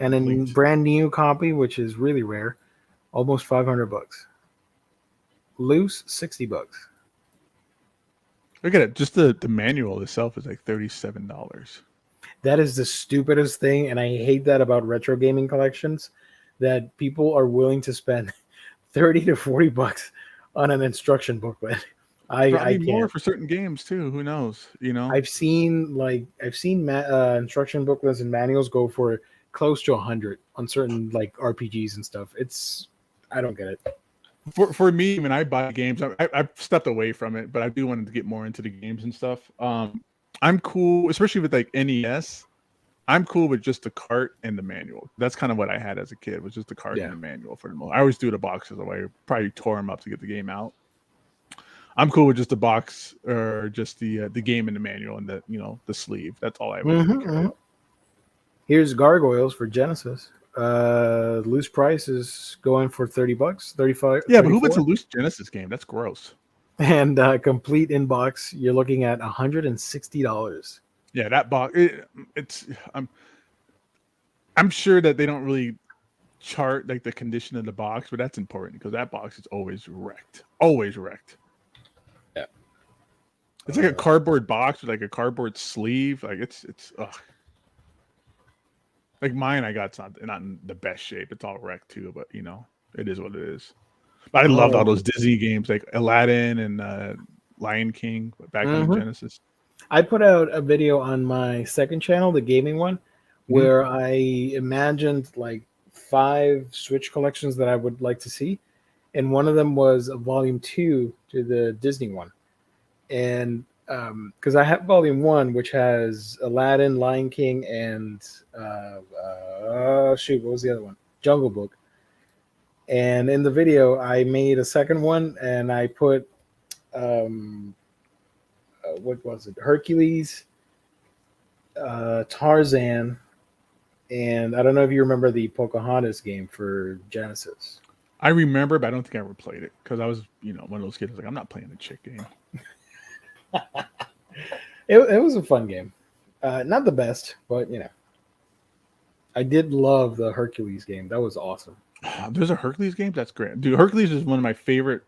And a brand new copy, which is really rare, almost $500. Loose, $60. Look at it. Just the manual itself is like $37. That is the stupidest thing, and I hate that about retro gaming collections, that people are willing to spend $30 to $40 on an instruction booklet. I can't. More for certain games too. Who knows? You know, I've seen instruction booklets and manuals go for close to $100 on certain like RPGs and stuff. I don't get it. For me, when I buy games, I've stepped away from it, but I do want to get more into the games and stuff. I'm cool, especially with like NES. I'm cool with just the cart and the manual. That's kind of what I had as a kid, was just the cart and the manual for the most. I always do the boxes away. Probably tore them up to get the game out. I'm cool with just the box or just the game and the manual and the sleeve. That's all I would Here's Gargoyles for Genesis. Loose price is going for $30, $35. Yeah, but who puts a loose Genesis game? That's gross. And complete in box, you're looking at $160. Yeah, that box. I'm sure that they don't really chart like the condition of the box, but that's important because that box is always wrecked. Always wrecked. Yeah. It's like a cardboard box with like a cardboard sleeve. Like it's ugh. Like mine, I got not in the best shape. It's all wrecked too, but it is what it is. But I loved all those Disney games like Aladdin and Lion King back on Genesis. I put out a video on my second channel, the gaming one, where I imagined like 5 Switch collections that I would like to see. And one of them was a volume 2 to the Disney one. And because I have Volume 1, which has Aladdin, Lion King, and shoot, what was the other one? Jungle Book. And in the video, I made a second one, and I put what was it? Hercules, Tarzan, and I don't know if you remember the Pocahontas game for Genesis. I remember, but I don't think I ever played it because I was, one of those kids like, I'm not playing a chick game. It was a fun game. Not the best, but I did love the Hercules game. That was awesome. There's a Hercules game? That's great. Dude, Hercules is one of my favorite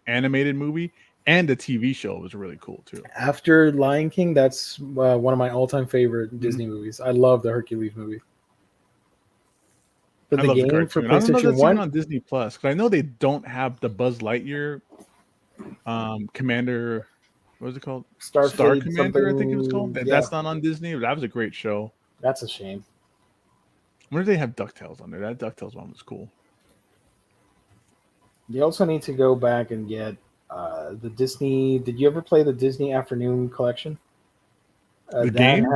animated movie, and the TV show was really cool too. After Lion King, that's one of my all-time favorite Disney movies. I love the Hercules movie. But the game for PlayStation 1 I don't know that's even on Disney Plus because I know they don't have the Buzz Lightyear Commander. What was it called? Star Commander, something. I think it was called. That's not on Disney. That was a great show. That's a shame. Where do they have DuckTales on there? That DuckTales one was cool. You also need to go back and get the Disney. Did you ever play the Disney Afternoon Collection? The game?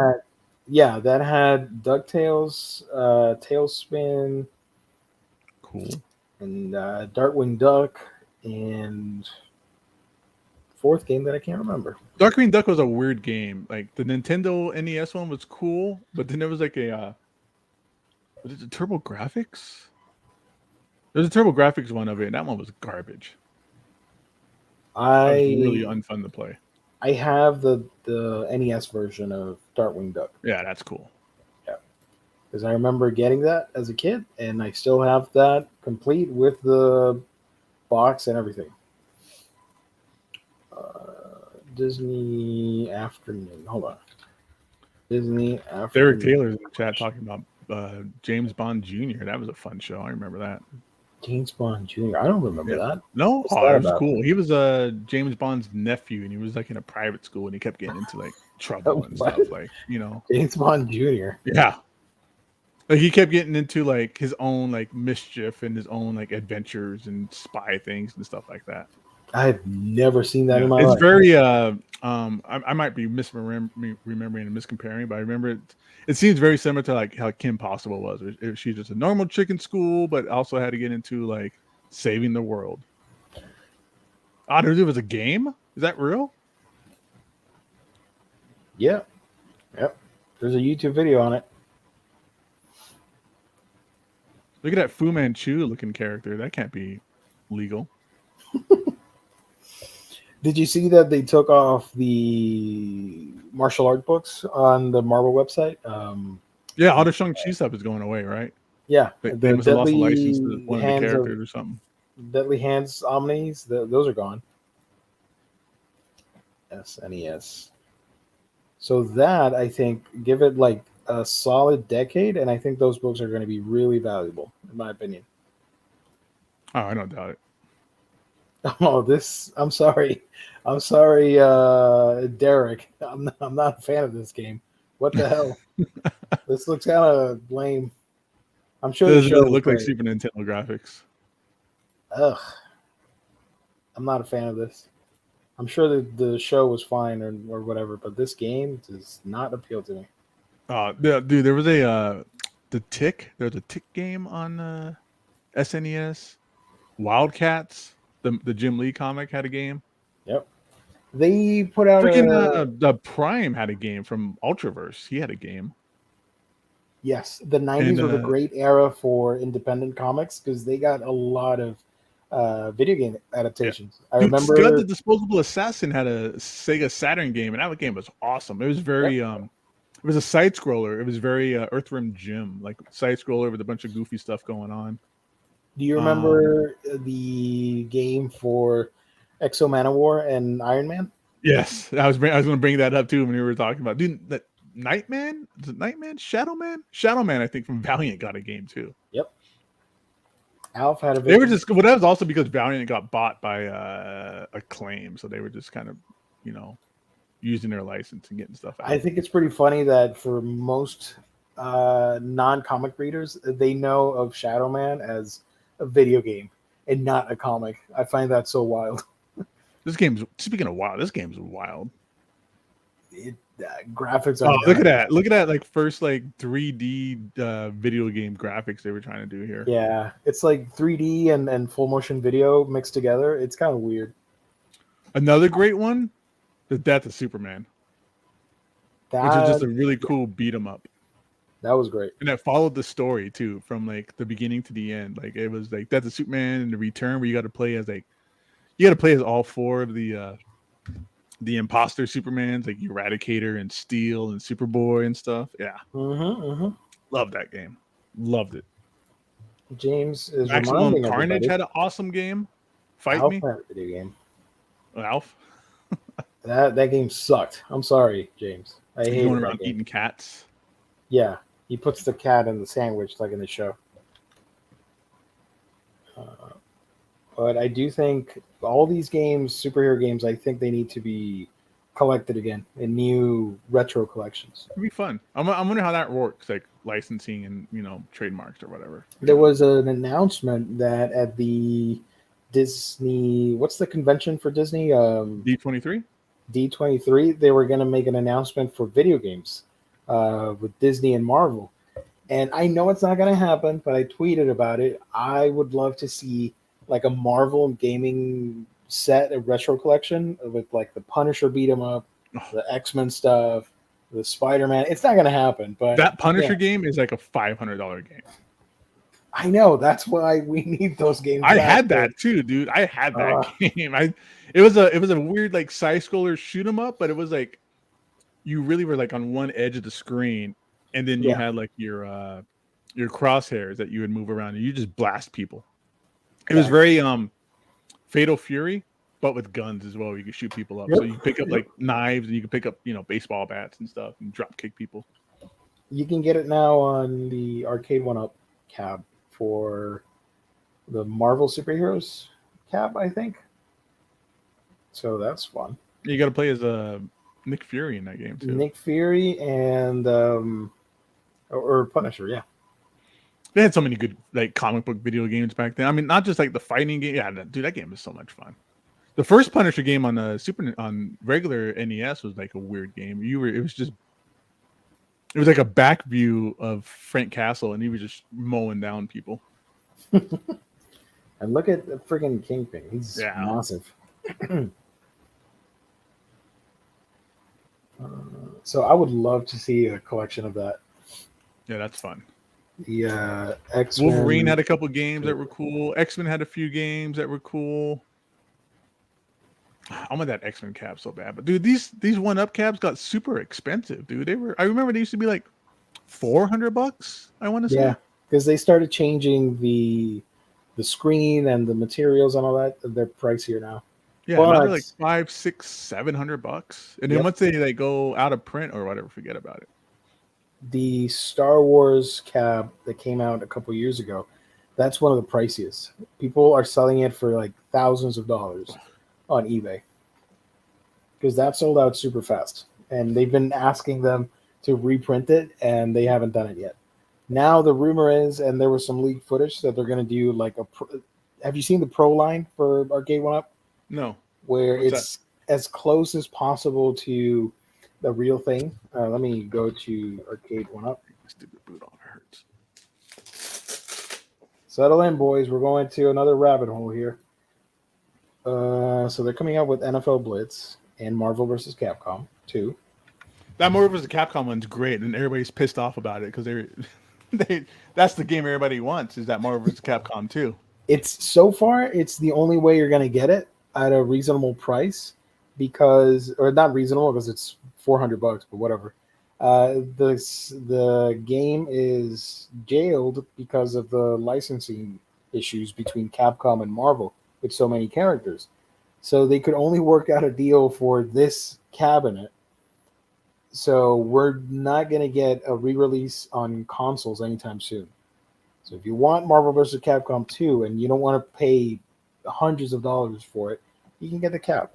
That had DuckTales, Tailspin. Cool. And Darkwing Duck, and fourth game that I can't remember. Darkwing Duck was a weird game. Like the Nintendo NES one was cool, but then there was like a was it the Turbo Graphics? There's a Turbo Graphics one of it, and that one was garbage. It was really unfun to play. I have the NES version of Darkwing Duck. Yeah, that's cool. Yeah, because I remember getting that as a kid, and I still have that complete with the box and everything. Disney Afternoon. Hold on. Disney Afternoon. Derek Taylor's in the chat talking about James Bond Jr. That was a fun show. I remember that. James Bond Jr. I don't remember that. No, it was cool. He was James Bond's nephew, and he was like in a private school, and he kept getting into like trouble and stuff. James Bond Jr. Yeah, like he kept getting into like his own like mischief and his own like adventures and spy things and stuff like that. I've never seen that in my life. It's very I might be remembering and miscomparing, but I remember it seems very similar to like how Kim Possible was. She's just a normal chick in school, but also had to get into like saving the world. There was a game? Is that real? Yeah. Yep. There's a YouTube video on it. Look at that Fu Manchu looking character. That can't be legal. Did you see that they took off the martial art books on the Marvel website? Yeah, all the Shang-Chi stuff is going away, right? Yeah. They must have lost a license to one of the characters or something. Deadly Hands Omnis, those are gone. SNES. So that, I think, give it like a solid decade, and I think those books are going to be really valuable, in my opinion. Oh, I don't doubt it. Oh, I'm sorry, Derek. I'm not a fan of this game. What the hell? This looks kind of lame. I'm sure it doesn't look like Super Nintendo graphics. Ugh, I'm not a fan of this. I'm sure that the show was fine or whatever, but this game does not appeal to me. Dude, there was the Tick. There was a Tick game on SNES. Wildcats. The Jim Lee comic had a game. Yep. They put out the Prime had a game from Ultraverse. He had a game. Yes, the 90s was a great era for independent comics because they got a lot of video game adaptations. Yeah. I remember Scud the Disposable Assassin had a Sega Saturn game, and that game was awesome. It was very it was a side scroller. It was very Earthworm Jim, like side scroller with a bunch of goofy stuff going on. Do you remember the game for Exo Manowar and Iron Man? Yes, I was going to bring that up too when we were talking about that Nightman. Is it Nightman? Shadow Man, I think from Valiant got a game too. Yep. Alf had a. They were just that was also because Valiant got bought by Acclaim, so they were just kind of using their license and getting stuff out. I think it's pretty funny that for most non-comic readers, they know of Shadow Man as a video game and not a comic. I find that so wild. Speaking of wild, this game's wild. graphics Oh, are look at done. that! Look at that! Like first, like 3D video game graphics they were trying to do here. Yeah, it's like 3D and full motion video mixed together. It's kind of weird. Another great one, The Death of Superman, which is just That a really cool beat 'em up. that was great. And it followed the story too, from like the beginning to the end. Like it was like Death of Superman and the Return, where you got to play as all four of the imposter Supermans, like Eradicator and Steel and Superboy and stuff. Yeah, love that game. Loved it. James is Maximum reminding Carnage everybody. had an awesome game. Fight Alf Me, had a video game. Alf. That game sucked. I'm sorry, James. I He's hated going that around game. eating cats. Yeah, he puts the cat in the sandwich like in the show. But I do think all these games, superhero games, I think they need to be collected again in new retro collections. It'd be fun. I'm wondering how that works, like licensing and trademarks or whatever. There was an announcement that at the Disney, what's the convention for Disney? D23. D23. They were going to make an announcement for video games with Disney and Marvel. And I know it's not going to happen, but I tweeted about it. I would love to see like a Marvel gaming set, a retro collection with like the Punisher beat 'em up, the X-Men stuff, the Spider-Man. It's not going to happen, but that Punisher game is like a $500 game. I know, that's why we need those games. I had that too, dude. I had that game. It was a weird like side scroller shoot 'em up, but it was like you really were like on one edge of the screen, and then you had like your crosshairs that you would move around, and you just blast people. It was very Fatal Fury, but with guns as well. You could shoot people up. So you pick up like knives, and you can pick up baseball bats and stuff, and drop kick people. You can get it now on the Arcade 1-Up cab for the Marvel superheroes cab, I think. So that's fun. You got to play as Nick Fury in that game too. Nick Fury and or Punisher, yeah. They had so many good like comic book video games back then. I mean, not just like the fighting game. Yeah, dude, that game is so much fun. The first Punisher game on regular NES was like a weird game. It was like a back view of Frank Castle, and he was just mowing down people. And look at the friggin' Kingpin. He's massive. So I would love to see a collection of that. Yeah, that's fun. The X-Men. Wolverine had a couple games that were cool. X-Men had a few games that were cool. I want that X-Men cap so bad, but dude, these 1-Up cabs got super expensive, dude. I remember they used to be like $400. I want to say. Yeah, because they started changing the screen and the materials and all that. They're pricier now. Yeah, now they're like $500, $600, $700, and then once they like go out of print or whatever, forget about it. The Star Wars cab that came out a couple years ago, that's one of the priciest. People are selling it for like thousands of dollars on eBay because that sold out super fast, and they've been asking them to reprint it, and they haven't done it yet. Now the rumor is, and there was some leaked footage that they're going to do like have you seen the Pro line for Arcade 1-Up? No. Where it's as close as possible to the real thing. Let me go to Arcade 1-Up. Stupid boot off hurts. Settle in, boys. We're going to another rabbit hole here. So they're coming out with NFL Blitz and Marvel vs. Capcom 2. That Marvel vs. Capcom one's great, and everybody's pissed off about it because that's the game everybody wants, is that Marvel vs. Capcom 2. It's so far, it's the only way you're going to get it at a reasonable price or not reasonable because it's $400, but whatever. The game is jailed because of the licensing issues between Capcom and Marvel with so many characters. So they could only work out a deal for this cabinet. So we're not going to get a re-release on consoles anytime soon. So if you want Marvel vs. Capcom 2 and you don't want to pay hundreds of dollars for it, you can get the cap.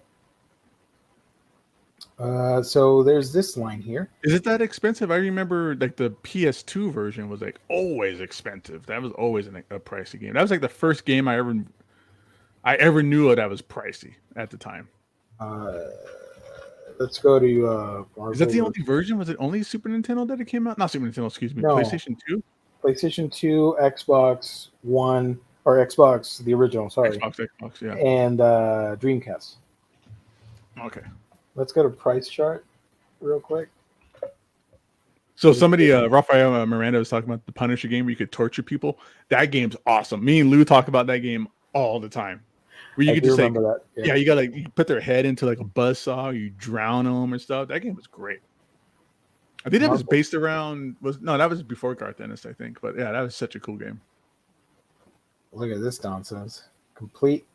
So there's this line here. Is it that expensive? I remember like the PS2 version was like always expensive. That was always a pricey game. That was like the first game I ever knew that was pricey at the time. Let's go to Is that the Marvel. only version? Was it only Super Nintendo that it came out? Not Super Nintendo, excuse me. No. PlayStation 2? PlayStation 2, Xbox One, or Xbox, the original, sorry. Xbox, yeah. And Dreamcast. Okay. Let's go to price chart real quick. So somebody, Rafael Miranda was talking about the Punisher game where you could torture people. That game's awesome. Me and Lou talk about that game all the time. Where you I could do just remember that. Yeah, you got you put their head into like a buzzsaw, you drown them or stuff. That game was great. I think that was based around that was before Garth Ennis, I think. But yeah, that was such a cool game. Look at this nonsense. Complete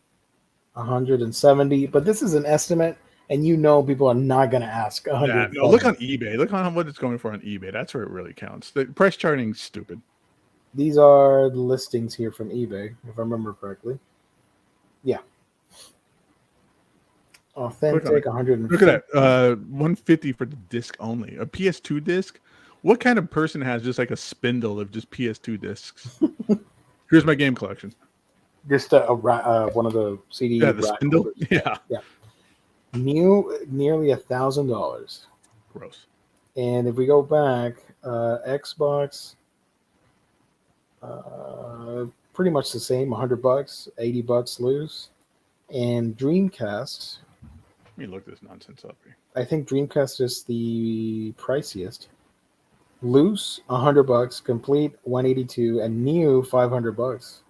170, but this is an estimate, and you know people are not going to ask 100. Yeah, no, look on eBay. Look on what it's going for on eBay. That's where it really counts. The price charting's stupid. These are the listings here from eBay, if I remember correctly. Yeah. Authentic 150. Look at that. 150 for the disc only. A PS2 disc? What kind of person has just like a spindle of just PS2 discs? Here's my game collection. Just one of the CD. Yeah, the spindle. Holders. Yeah. New, nearly $1,000. Gross. And if we go back, Xbox, pretty much the same, $100, $80 loose, and Dreamcast. Let me look this nonsense up here. I think Dreamcast is the priciest. Loose, $100, complete, $182, and new, $500.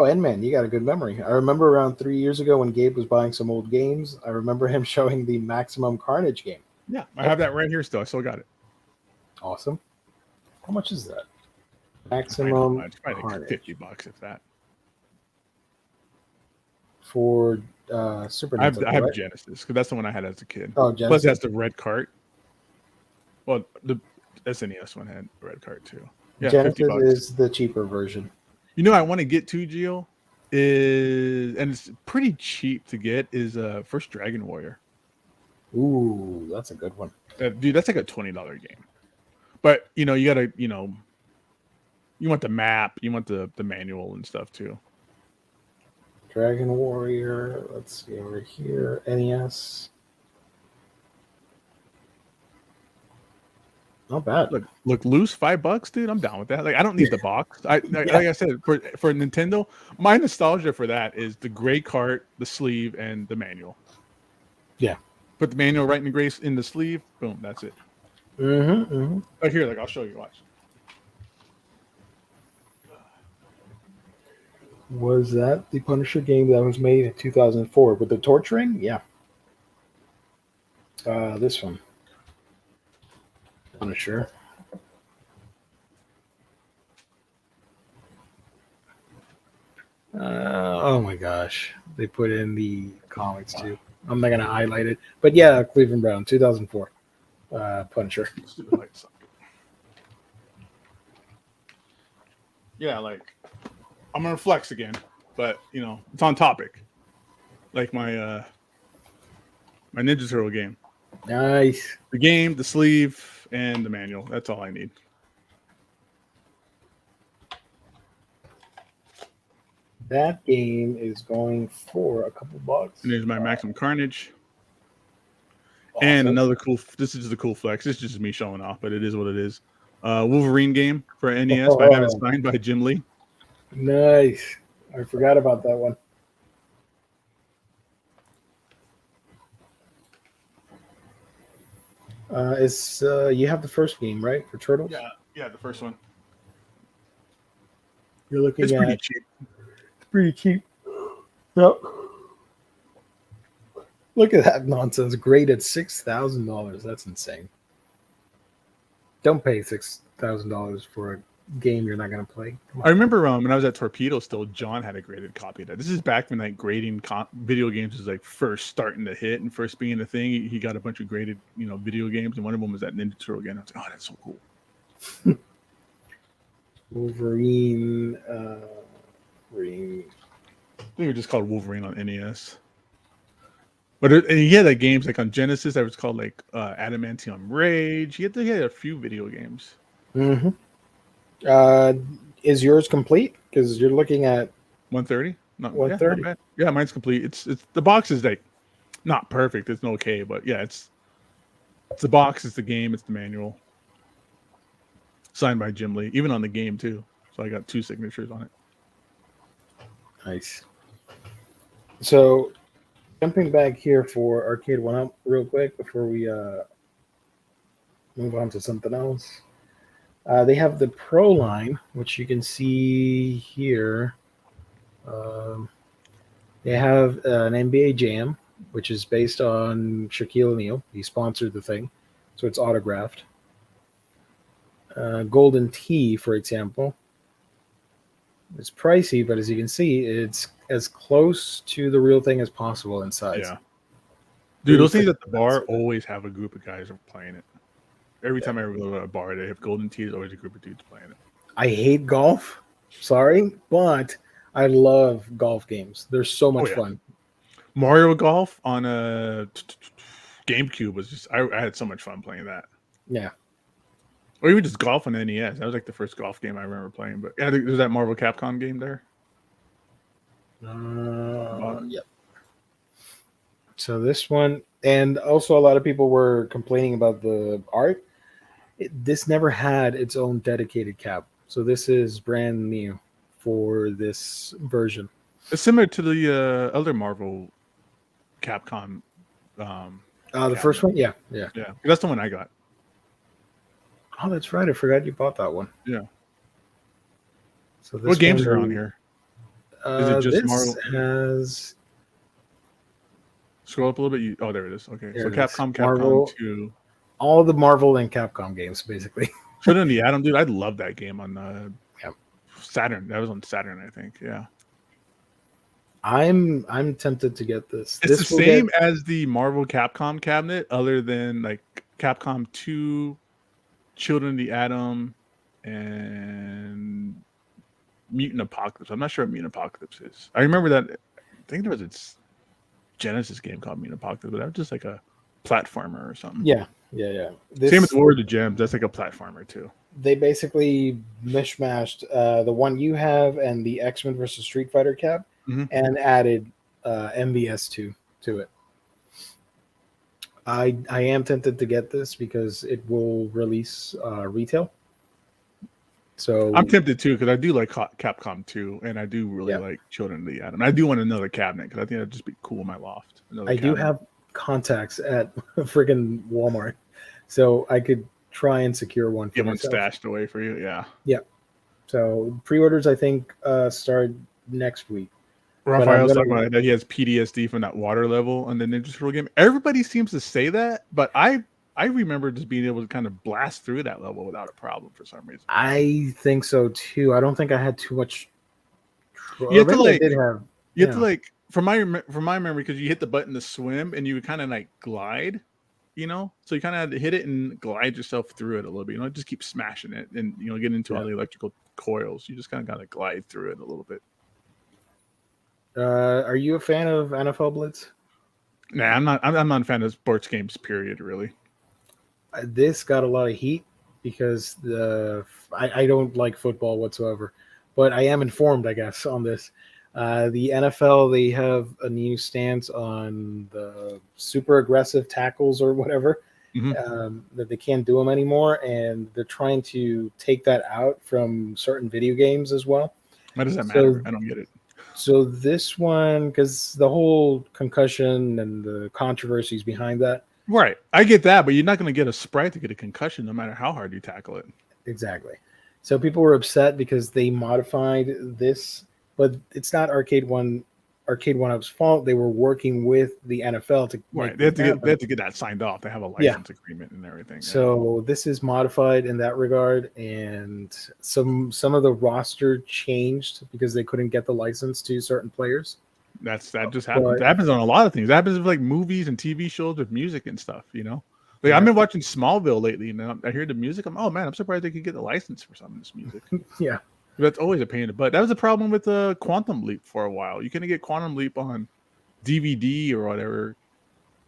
And man, you got a good memory. I remember around 3 years ago when Gabe was buying some old games. I remember him showing the Maximum Carnage game. Yeah, I have that right here still. I still got it. Awesome. How much is that? Maximum Carnage. Like $50 if that. For Super Nintendo. I have Genesis because that's the one I had as a kid. Oh, Genesis. Plus, it has the red cart. Well, the SNES one had the red cart too. Yeah, Genesis is the cheaper version. You know, I want to get to Gio and it's pretty cheap to get. Is First Dragon Warrior. Ooh, that's a good one, dude. That's like a $20 game. But you gotta you want the map, you want the manual and stuff too. Dragon Warrior. Let's see over here. NES. Not bad. Look, loose $5, dude. I'm down with that. Like, I don't need the box. Like I said, for Nintendo, my nostalgia for that is the gray cart, the sleeve, and the manual. Yeah. Put the manual right in the sleeve. Boom. That's it. Right here, I'll show you. Watch. Was that the Punisher game that was made in 2004 with the torturing? Yeah. This one. Punisher. Oh my gosh. They put in the comics too. I'm not going to highlight it. But yeah, Cleveland Brown, 2004. Punisher. Yeah, I'm going to flex again, but, it's on topic. Like my Ninja Turtle game. Nice. The game, the sleeve, and the manual. That's all I need. That game is going for a couple bucks. And there's my Maximum Carnage. Awesome. And another cool. This is just a cool flex. This is just me showing off, but it is what it is. Wolverine game for NES. I have it signed by Jim Lee. Nice. I forgot about that one. You have the first game, right, for Turtles? Yeah, the first one. You're looking at pretty cheap. It's pretty cheap. Yep. Look at that nonsense. Graded $6,000. That's insane. Don't pay $6,000 for a game you're not going to play. I remember when I was at Torpedo still, John had a graded copy of that. This is back when grading video games was first starting to hit and first being a thing. He got a bunch of graded video games, and one of them was that Ninja Turtle game. I was like, oh, that's so cool. Wolverine. I think it was just called Wolverine on NES. But he had games on Genesis that was called Adamantium Rage. He had a few video games. Mm-hmm. Is yours complete? Because you're looking at 130. Not yeah, not 130. bad. Yeah, mine's complete. It's the box is like not perfect. It's okay, but yeah, it's the box. It's the game. It's the manual. Signed by Jim Lee, even on the game too. So I got 2 signatures on it. Nice. So jumping back here for Arcade One Up real quick before we move on to something else. They have the Pro line, which you can see here. Um, they have an NBA Jam, which is based on Shaquille O'Neal. He sponsored the thing, so it's autographed. Golden Tee, for example, it's pricey, but as you can see, it's as close to the real thing as possible in size. Yeah, dude, those things at the bar always have a group of guys playing it. Every time I ever go to a bar, they have Golden Tee. There's always a group of dudes playing it. I hate golf. Sorry, but I love golf games. They're so much fun. Mario Golf on a GameCube was just I had so much fun playing that. Yeah. Or even just golf on NES. That was like the first golf game I remember playing. But yeah, there's that Marvel Capcom game there. Yep. So this one, and also a lot of people were complaining about the art. This never had its own dedicated cap. So this is brand new for this version. It's similar to the other Marvel Capcom. The first one? Yeah. That's the one I got. Oh, that's right. I forgot you bought that one. Yeah. So what games are on here? Is it just Marvel? Has... Scroll up a little bit. Oh, there it is. Okay. There so Capcom Marvel, 2. All the Marvel and Capcom games, basically. Children of the Atom, dude. I love that game on Saturn. That was on Saturn, I think. Yeah. I'm tempted to get this. It's the same as the Marvel Capcom cabinet, other than like Capcom 2, Children of the Atom, and Mutant Apocalypse. I'm not sure what Mutant Apocalypse is. I remember that. I think there was its Genesis game called Mutant Apocalypse, but that was just like a platformer or something. Yeah. Same with War of the Gems. That's like a platformer too. They basically mishmashed the one you have and the X-Men versus Street Fighter cap, and added MVS2 to it. I am tempted to get this because it will release retail. So I'm tempted too because I do like Capcom 2, and I do really like Children of the Atom. I do want another cabinet because I think that'd just be cool in my loft. I do have contacts at friggin' Walmart, so I could try and secure one. Get one stashed away for you. Yeah. So pre-orders, I think, start next week. Raphael's talking about that he has PTSD from that water level on the Ninja Turtle game. Everybody seems to say that, but I remember just being able to kind of blast through that level without a problem for some reason. I think so too. I don't think I had too much. You have to like from my memory, because you hit the button to swim and you would kind of like glide, so you kind of had to hit it and glide yourself through it a little bit. Just keep smashing it and get into all the electrical coils. You just kind of got to glide through it a little bit. Are you a fan of NFL Blitz? Nah, I'm not. I'm not a fan of sports games. Period. Really. This got a lot of heat because I don't like football whatsoever, but I am informed, I guess, on this. The NFL, they have a new stance on the super aggressive tackles or whatever, that they can't do them anymore, and they're trying to take that out from certain video games as well. Why does that matter? I don't get it. So this one, because the whole concussion and the controversies behind that. Right. I get that, but you're not going to get a sprite to get a concussion no matter how hard you tackle it. Exactly. So people were upset because they modified this, but it's not Arcade One Up's fault. They were working with the NFL to they have to get that signed off. They have a license agreement and everything. So this is modified in that regard, and some of the roster changed because they couldn't get the license to certain players. That just happens. It happens on a lot of things. It happens with like movies and TV shows with music and stuff. Like I've been watching Smallville lately, and I hear the music. I'm surprised they could get the license for some of this music. Yeah. That's always a pain in the butt. That was a problem with Quantum Leap for a while. You couldn't get Quantum Leap on DVD or whatever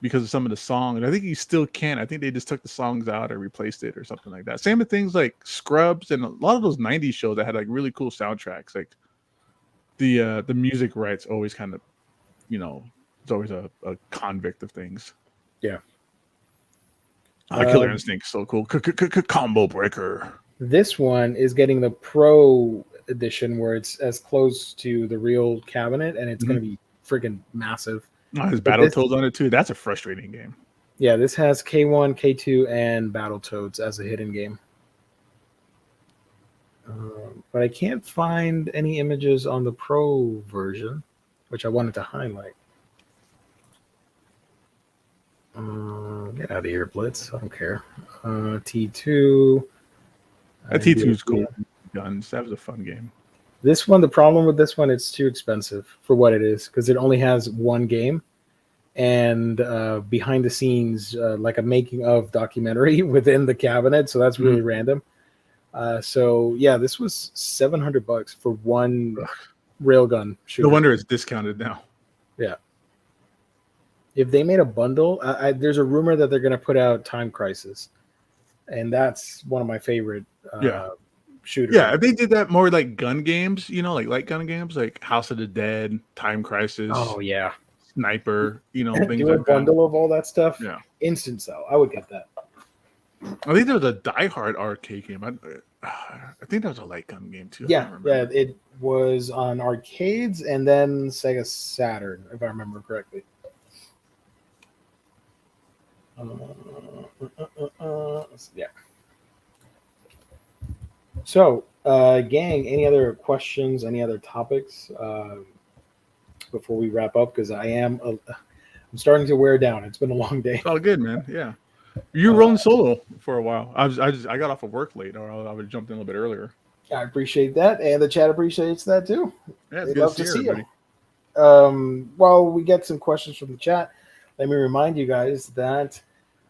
because of some of the songs. I think you still can. I think they just took the songs out or replaced it or something like that. Same with things like Scrubs and a lot of those 90s shows that had like really cool soundtracks. Like the music rights always kind of, it's always a convict of things. Yeah. Killer Instinct, so cool. Combo breaker. This one is getting the Pro edition where it's as close to the real cabinet, and it's going to be freaking massive. There's Battletoads on it too. That's a frustrating game. Yeah, this has K1, K2, and Battletoads as a hidden game. But I can't find any images on the Pro version, which I wanted to highlight. Get out of here, Blitz. I don't care. T2. That T2 is cool. Guns. That was a fun game. This one, the problem with this one, it's too expensive for what it is because it only has one game and behind the scenes, like a making of documentary within the cabinet. So that's really random. So yeah, this was $700 for one railgun shooter. No wonder it's discounted now. Yeah. If they made a bundle, there's a rumor that they're going to put out Time Crisis, and that's one of my favorite shooters. Yeah, if they did that more like gun games, like light gun games, like House of the Dead, Time Crisis. Oh yeah, Sniper. Things do a like bundle that. of all that stuff. Yeah, instant sell. I would get that. I think there was a Die Hard arcade game. I think that was a light gun game too. Yeah, it was on arcades and then Sega Saturn, if I remember correctly. Yeah. So, gang, any other questions? Any other topics before we wrap up? Because I'm starting to wear down. It's been a long day. Oh, good, man. Yeah, you were rolling solo for a while. I got off of work late, or I would have jumped in a little bit earlier. I appreciate that, and the chat appreciates that too. Yeah, They'd good love to see you. everybody. While we get some questions from the chat, let me remind you guys that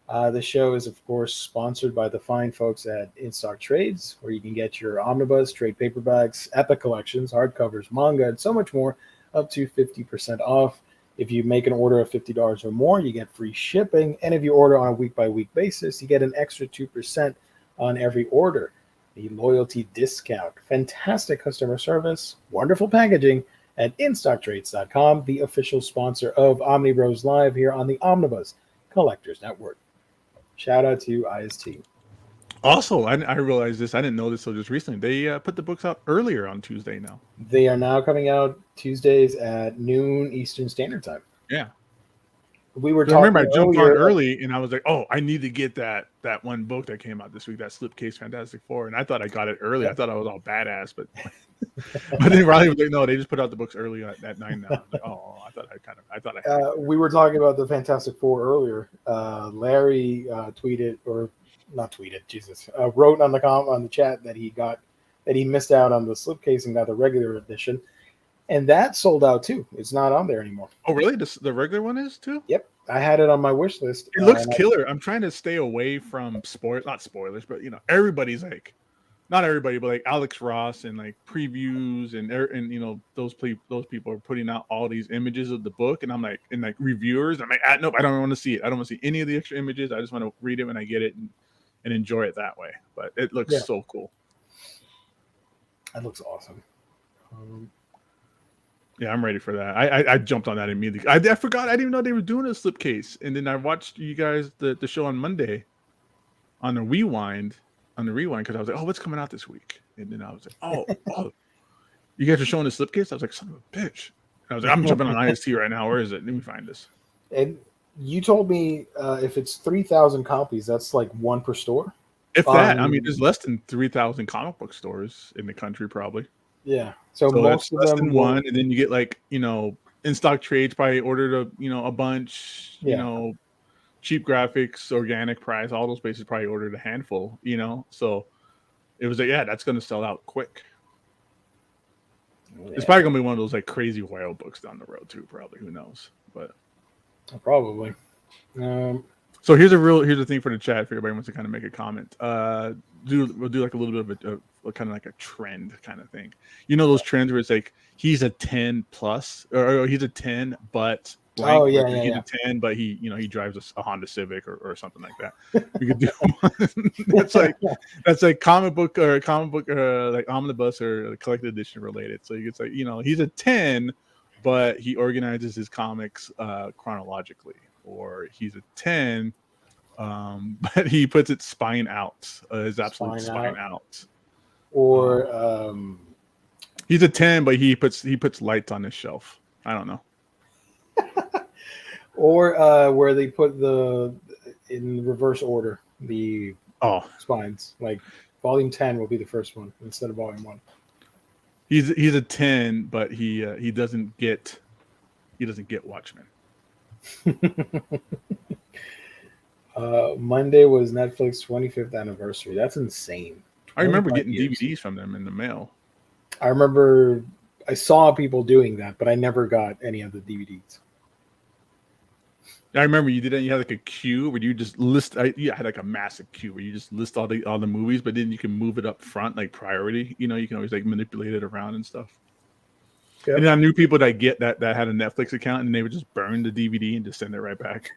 the show is, of course, sponsored by the fine folks at In Stock Trades, where you can get your Omnibus, trade paperbacks, epic collections, hardcovers, manga, and so much more, up to 50% off. If you make an order of $50 or more, you get free shipping. And if you order on a week-by-week basis, you get an extra 2% on every order. The loyalty discount, fantastic customer service, wonderful packaging at InStockTrades.com, the official sponsor of Omnibros Live here on the Omnibus Collectors Network. Shout out to IST. Also, I realized this. I didn't know this until just recently. They put the books out earlier on Tuesday now. They are now coming out Tuesdays at noon Eastern Standard Time. Yeah. We were talking. I remember I jumped on earlier, early, and I was like, "Oh, I need to get that one book that came out this week, that Slipcase Fantastic Four." And I thought I got it early. I thought I was all badass, but then Riley was like, "No, they just put out the books early at 9 now." I was like, "Oh, I thought I had." We were talking about the Fantastic Four earlier. Larry wrote on the chat that he missed out on the slipcase and got the regular edition. And that sold out too. It's not on there anymore. Oh, really? The regular one is too? Yep. I had it on my wish list. It looks killer. I'm trying to stay away from not spoilers, but everybody's like, not everybody, but like Alex Ross and like previews and those people are putting out all these images of the book, and I'm like, and like reviewers, I'm like, nope, I don't want to see it. I don't want to see any of the extra images. I just want to read it when I get it and enjoy it that way. But it looks so cool. That looks awesome. Yeah, I'm ready for that. I jumped on that immediately. I forgot. I didn't even know they were doing a slipcase. And then I watched you guys the show on Monday on the rewind because I was like, oh, what's coming out this week? And then I was like, oh, you guys are showing the slipcase? I was like, son of a bitch. And I was like, I'm jumping on IST right now. Where is it? Let me find this. And you told me if it's 3,000 copies, that's like one per store. If that, I mean, there's less than 3,000 comic book stores in the country, probably. Yeah. So most of less them than one, and then you get like, In Stock Trades probably ordered a bunch, Cheap Graphics, Organic Price, all those places probably ordered a handful, So it was like, that's going to sell out quick. Yeah. It's probably going to be one of those like crazy wild books down the road too, probably. Who knows? But probably. So here's the thing for the chat. If everybody wants to kind of make a comment, we'll do like a little bit of a kind of like a trend kind of thing. Those trends where it's like he's a 10 plus or he's a 10, but blank. Oh yeah, He's yeah. a 10, but he drives a Honda Civic or something like that. We could do that's like comic book like omnibus or collected edition related. So you could say he's a 10, but he organizes his comics chronologically, or he's a 10, but he puts it spine out, his absolute spine out. Or he's a 10, but he puts lights on his shelf. I don't know. Or where they put in reverse order the spines. Like volume 10 will be the first one instead of volume 1. He's a 10, but he doesn't get Watchmen. Monday was Netflix 25th anniversary. That's insane. I remember getting DVDs from them in the mail. I remember I saw people doing that, but I never got any of the DVDs. I remember you did it. You had like a queue where you just list. You had like a massive queue where you just list all the movies, but then you can move it up front like priority. You can always like manipulate it around and stuff. Yep. And I knew people that had a Netflix account and they would just burn the DVD and just send it right back.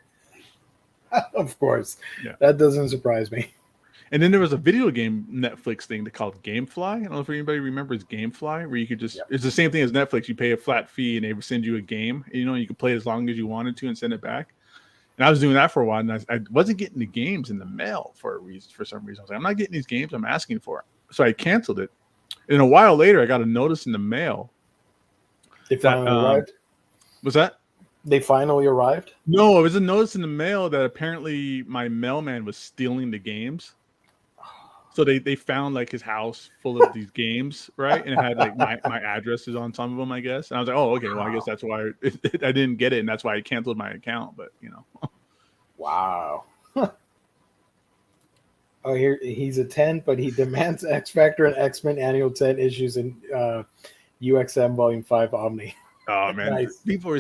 Of course, yeah, that doesn't surprise me. And then there was a video game Netflix thing called GameFly. I don't know if anybody remembers GameFly, where you could just it's the same thing as Netflix. You pay a flat fee and they would send you a game. You could play as long as you wanted to and send it back. And I was doing that for a while, and I wasn't getting the games in the mail for some reason. I was like, I'm not getting these games I'm asking for. So I canceled it. And a while later, I got a notice in the mail. They finally arrived? Was that? They finally arrived? No, it was a notice in the mail that apparently my mailman was stealing the games. So they found like his house full of these games, right? And it had like my addresses on some of them, I guess. And I was like, oh, okay, well, I guess that's why I didn't get it, and that's why I canceled my account. But Wow. Oh, here he's a 10, but he demands X Factor and X-Men annual 10 issues in UXM Volume 5 Omni. Oh man, nice. People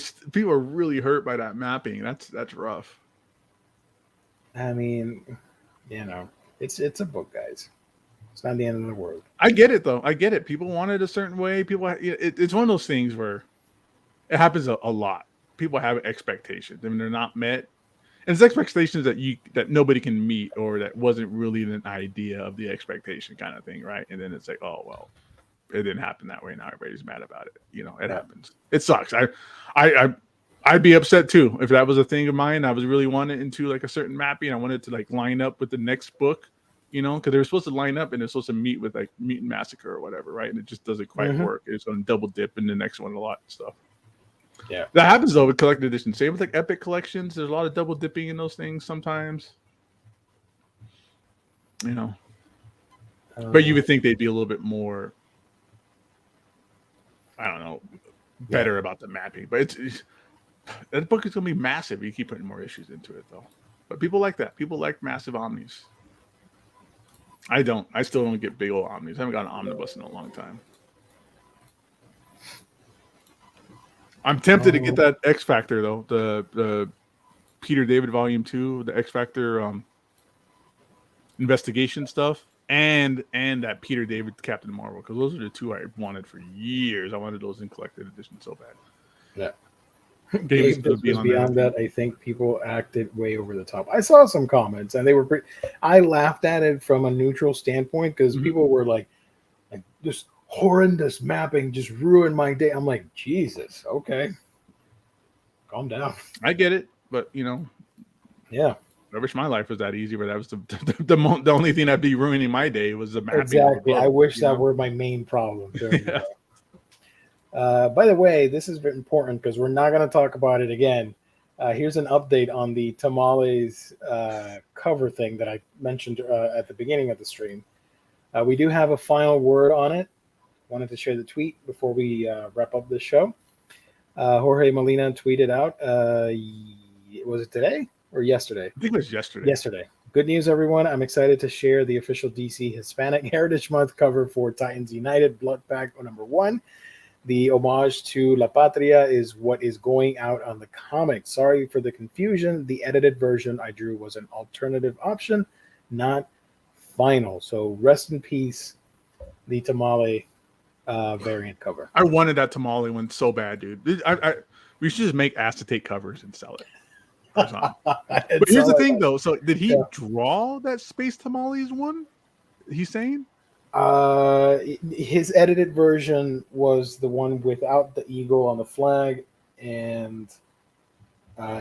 are really hurt by that mapping. That's rough. I mean, it's a book, guys. It's not the end of the world. I get it though. I get it. People want it a certain way. It's one of those things where it happens a lot. People have expectations. I mean, they're not met. And it's expectations that nobody can meet, or that wasn't really an idea of the expectation kind of thing, right? And then it's like, oh well, it didn't happen that way. Now everybody's mad about it. It happens. It sucks. I'd be upset too if that was a thing of mine. I was really wanting into like a certain mapping. I wanted to like line up with the next book, because they were supposed to line up and they're supposed to meet with like Mutant Massacre or whatever, right? And it just doesn't quite work. It's going to double dip in the next one a lot and stuff. Yeah, that happens though with collected editions. Same with like Epic collections. There's a lot of double dipping in those things sometimes. But you would think they'd be a little bit more, I don't know, better about the mapping. But that book is going to be massive. You keep putting more issues into it though. But people like that. People like massive omnis. I don't. I still don't get big old omnis. I haven't got an omnibus in a long time. I'm tempted to get that X Factor though, the Peter David Volume 2, the X Factor investigation stuff, and that Peter David Captain Marvel, because those are the two I wanted for years. I wanted those in collected edition so bad. Yeah. Beyond that, I think people acted way over the top. I saw some comments, and they were I laughed at it from a neutral standpoint because people were like this horrendous mapping just ruined my day. I'm like, Jesus, okay, calm down. I get it, but yeah. I wish my life was that easy, but that was the only thing that'd be ruining my day was the mapping. Exactly. I wish that were my main problem. Yeah. By the way, this is very important because we're not going to talk about it again. Here's an update on the tamales cover thing that I mentioned at the beginning of the stream. We do have a final word on it. Wanted to share the tweet before we wrap up this show. Jorge Molina tweeted out, was it today or yesterday? I think it was yesterday. Yesterday. Good news, everyone. I'm excited to share the official DC Hispanic Heritage Month cover for Titans United Blood Pact #1. The homage to La Patria is what is going out on the comic. Sorry for the confusion. The edited version I drew was an alternative option, not final. So rest in peace, the tamale variant cover. I wanted that tamale one so bad, dude. We should just make acetate covers and sell it. Or something. But But here's the thing, though. So did he draw that Space Tamales one? He's saying? His edited version was the one without the eagle on the flag, and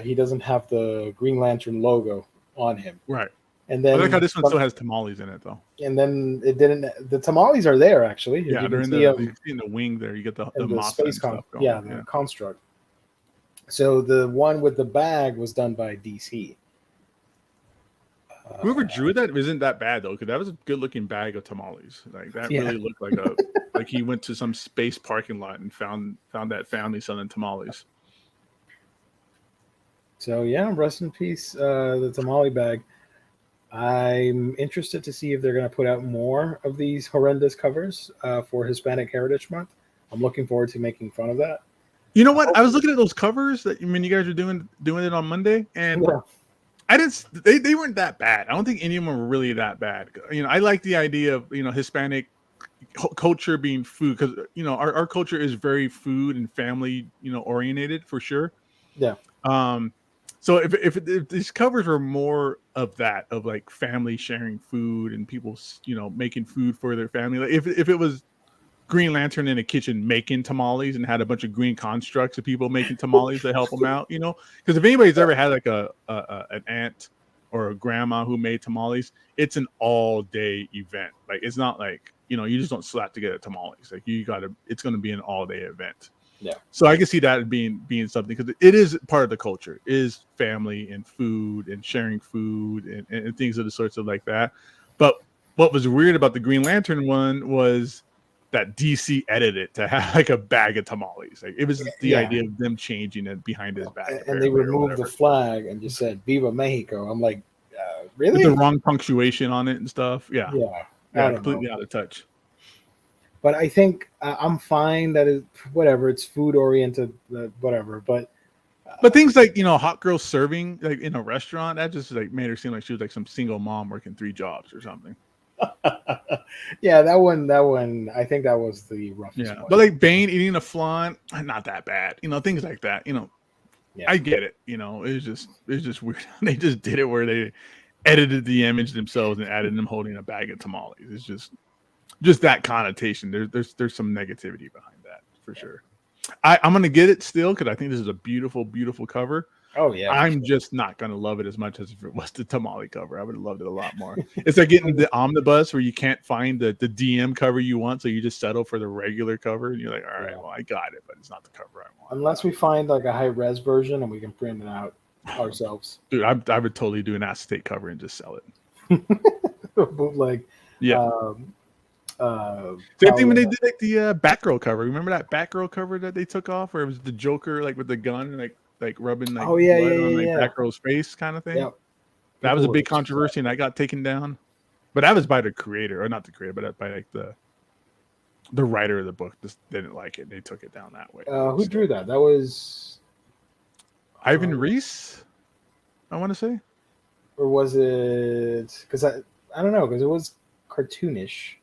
he doesn't have the Green Lantern logo on him. Right. And then I like how this one still has tamales in it, though. And then it didn't. The tamales are there actually. Yeah, they're in the wing there. You get the space stuff going. Yeah, the construct. So the one with the bag was done by DC. Whoever drew that isn't that bad though, because that was a good-looking bag of tamales. Like that really looked like like he went to some space parking lot and found that family selling tamales. So yeah, rest in peace, the tamale bag. I'm interested to see if they're going to put out more of these horrendous covers for Hispanic Heritage Month. I'm looking forward to making fun of that. You know what? I was looking at those covers that you guys were doing it on Monday, and I didn't. They weren't that bad. I don't think any of them were really that bad. I like the idea of Hispanic culture being food, because our culture is very food and family oriented for sure. Yeah. So if these covers were more of that, of like family sharing food and people making food for their family, like if it was Green Lantern in a kitchen making tamales and had a bunch of green constructs of people making tamales to help them out, because if anybody's ever had like an aunt or a grandma who made tamales, it's an all day event. Like it's not like you just don't slap together tamales. Like it's going to be an all day event. Yeah. So I can see that being something, because it is part of the culture, is family and food and sharing food and things of the sorts of like that. But what was weird about the Green Lantern one was that DC edited it to have like a bag of tamales. Like it was the idea of them changing it behind his back. And they removed the flag and just said "Viva Mexico." I'm like, really? With the wrong punctuation on it and stuff. Yeah. Yeah. Completely out of touch. But I think I'm fine that it's food oriented, whatever. But things like hot girl serving like in a restaurant, that just like made her seem like she was like some single mom working 3 jobs or something. Yeah, that one. I think that was the roughest one. But like Bane eating a flan, not that bad. Things like that. I get it. It's just weird. They just did it where they edited the image themselves and added them holding a bag of tamales. It's just that connotation. There's some negativity behind that for sure. I'm gonna get it still because I think this is a beautiful, beautiful cover. Oh yeah. I'm just not gonna love it as much as if it was the tamale cover. I would have loved it a lot more. It's like getting the omnibus where you can't find the DM cover you want, so you just settle for the regular cover, and you're like, all right, well, I got it, but it's not the cover I want. Unless we find like a high res version and we can print it out ourselves. Dude, I would totally do an acetate cover and just sell it. Bootleg. Yeah. Same thing when they did like the Batgirl cover. Remember that Batgirl cover that they took off, where it was the Joker like with the gun, like rubbing like blood on like Batgirl's face kind of thing. Yep. That was a big controversy, and I got taken down. But that was by the creator, or not the creator, but by like the writer of the book. Just didn't like it. They took it down that way. Who drew that? That was Ivan Reis, I want to say. Or was it? Because I don't know, because it was cartoonish.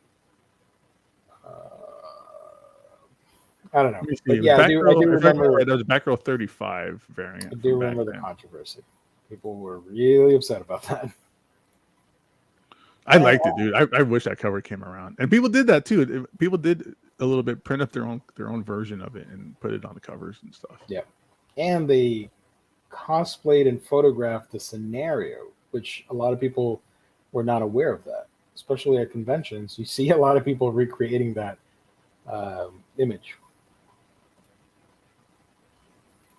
I don't know. But yeah, I do remember. That was Batgirl 35 variant. I do remember the controversy. People were really upset about that. I liked it, dude. I wish that cover came around, and people did that too. People did a little bit, print up their own version of it and put it on the covers and stuff. Yeah, and they cosplayed and photographed the scenario, which a lot of people were not aware of that, especially at conventions. You see a lot of people recreating that image.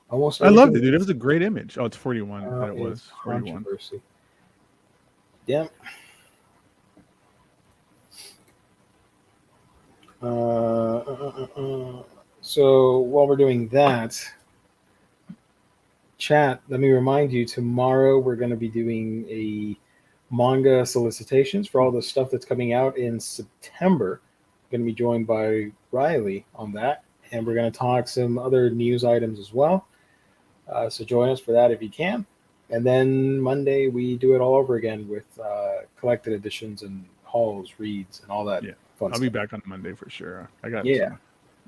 Almost. I loved it, dude. It was a great image. Oh, it's 41. That was 41. Yeah. So while we're doing that, chat, let me remind you, tomorrow we're going to be doing a manga solicitations for all the stuff that's coming out in September. I'm going to be joined by Riley on that, and we're going to talk some other news items as well. So join us for that if you can. And then Monday we do it all over again with collected editions and hauls, reads, and all that. Yeah, fun I'll stuff. be back on Monday for sure. I got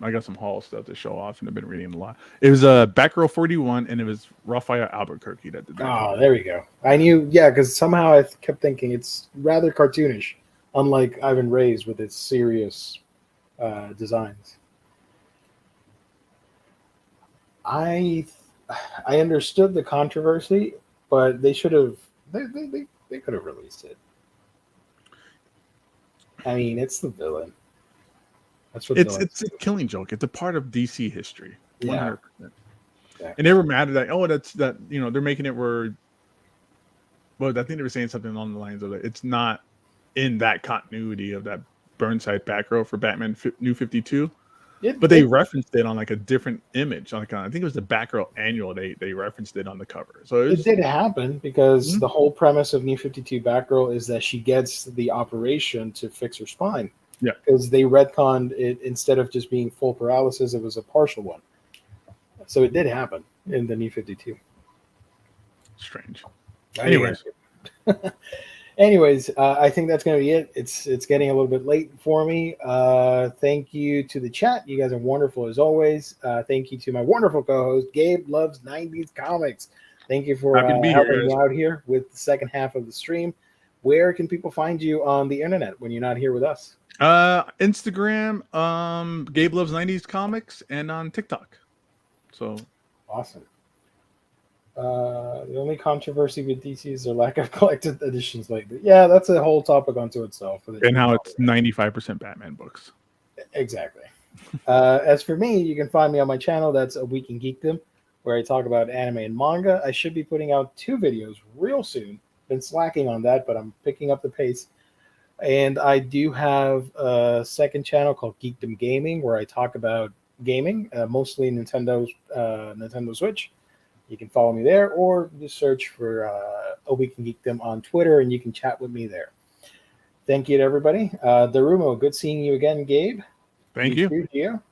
I got some Hall stuff to show off, and I've been reading a lot. It was Batgirl 41, and it was Raphael Albuquerque that did that. Oh, there we go. I knew, yeah, because somehow I kept thinking it's rather cartoonish, unlike Ivan Ray's with its serious designs. I understood the controversy, but they should have they could have released it. I mean, it's the villain. That's what It's a killing joke. It's a part of DC history. 100%. Yeah. And they were mad at that. Oh, that's that. You know, they're making it where. Well, I think they were saying something along the lines of it. It's not in that continuity of that Burnside Batgirl for Batman New 52. But they referenced it on like a different image. Like I think it was the Batgirl annual. They referenced it on the cover. So it did happen because the whole premise of New 52 Batgirl is that she gets the operation to fix her spine. Yeah. Because they retconned it, instead of just being full paralysis, it was a partial one. So it did happen in the New 52. Strange. Anyways, I think that's going to be it. It's getting a little bit late for me. Thank you to the chat. You guys are wonderful as always. Thank you to my wonderful co-host, Gabe Loves 90s Comics. Thank you for helping me out here with the second half of the stream. Where can people find you on the internet when you're not here with us? Instagram, Gabe Loves 90s Comics, and on TikTok. So awesome. The only controversy with DC is their lack of collected editions lately. Yeah, that's a whole topic unto itself. And how it's 95% Batman books. Exactly. As for me, you can find me on my channel. That's A Week in Geekdom, where I talk about anime and manga. I should be putting out 2 videos real soon. Been slacking on that, but I'm picking up the pace. And I do have a second channel called Geekdom Gaming, where I talk about gaming, mostly Nintendo Switch. You can follow me there, or just search for A Week in Geekdom on Twitter, and you can chat with me there. Thank you to everybody. Darumo, good seeing you again, Gabe. Thank you.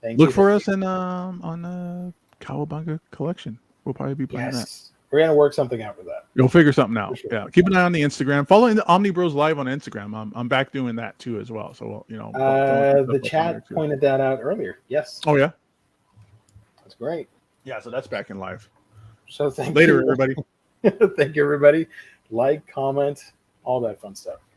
Thank Look you. for us in on Cowabunga Collection. We'll probably be playing that. We're gonna work something out with that. You'll figure something out. Sure. Yeah, keep an eye on the Instagram. Following the Omnibros live on Instagram. I'm back doing that too as well. So the chat pointed that out earlier. Yes. Oh yeah. That's great. Yeah, so that's back in live. So thank you. Everybody. Thank you, everybody. Like, comment, all that fun stuff.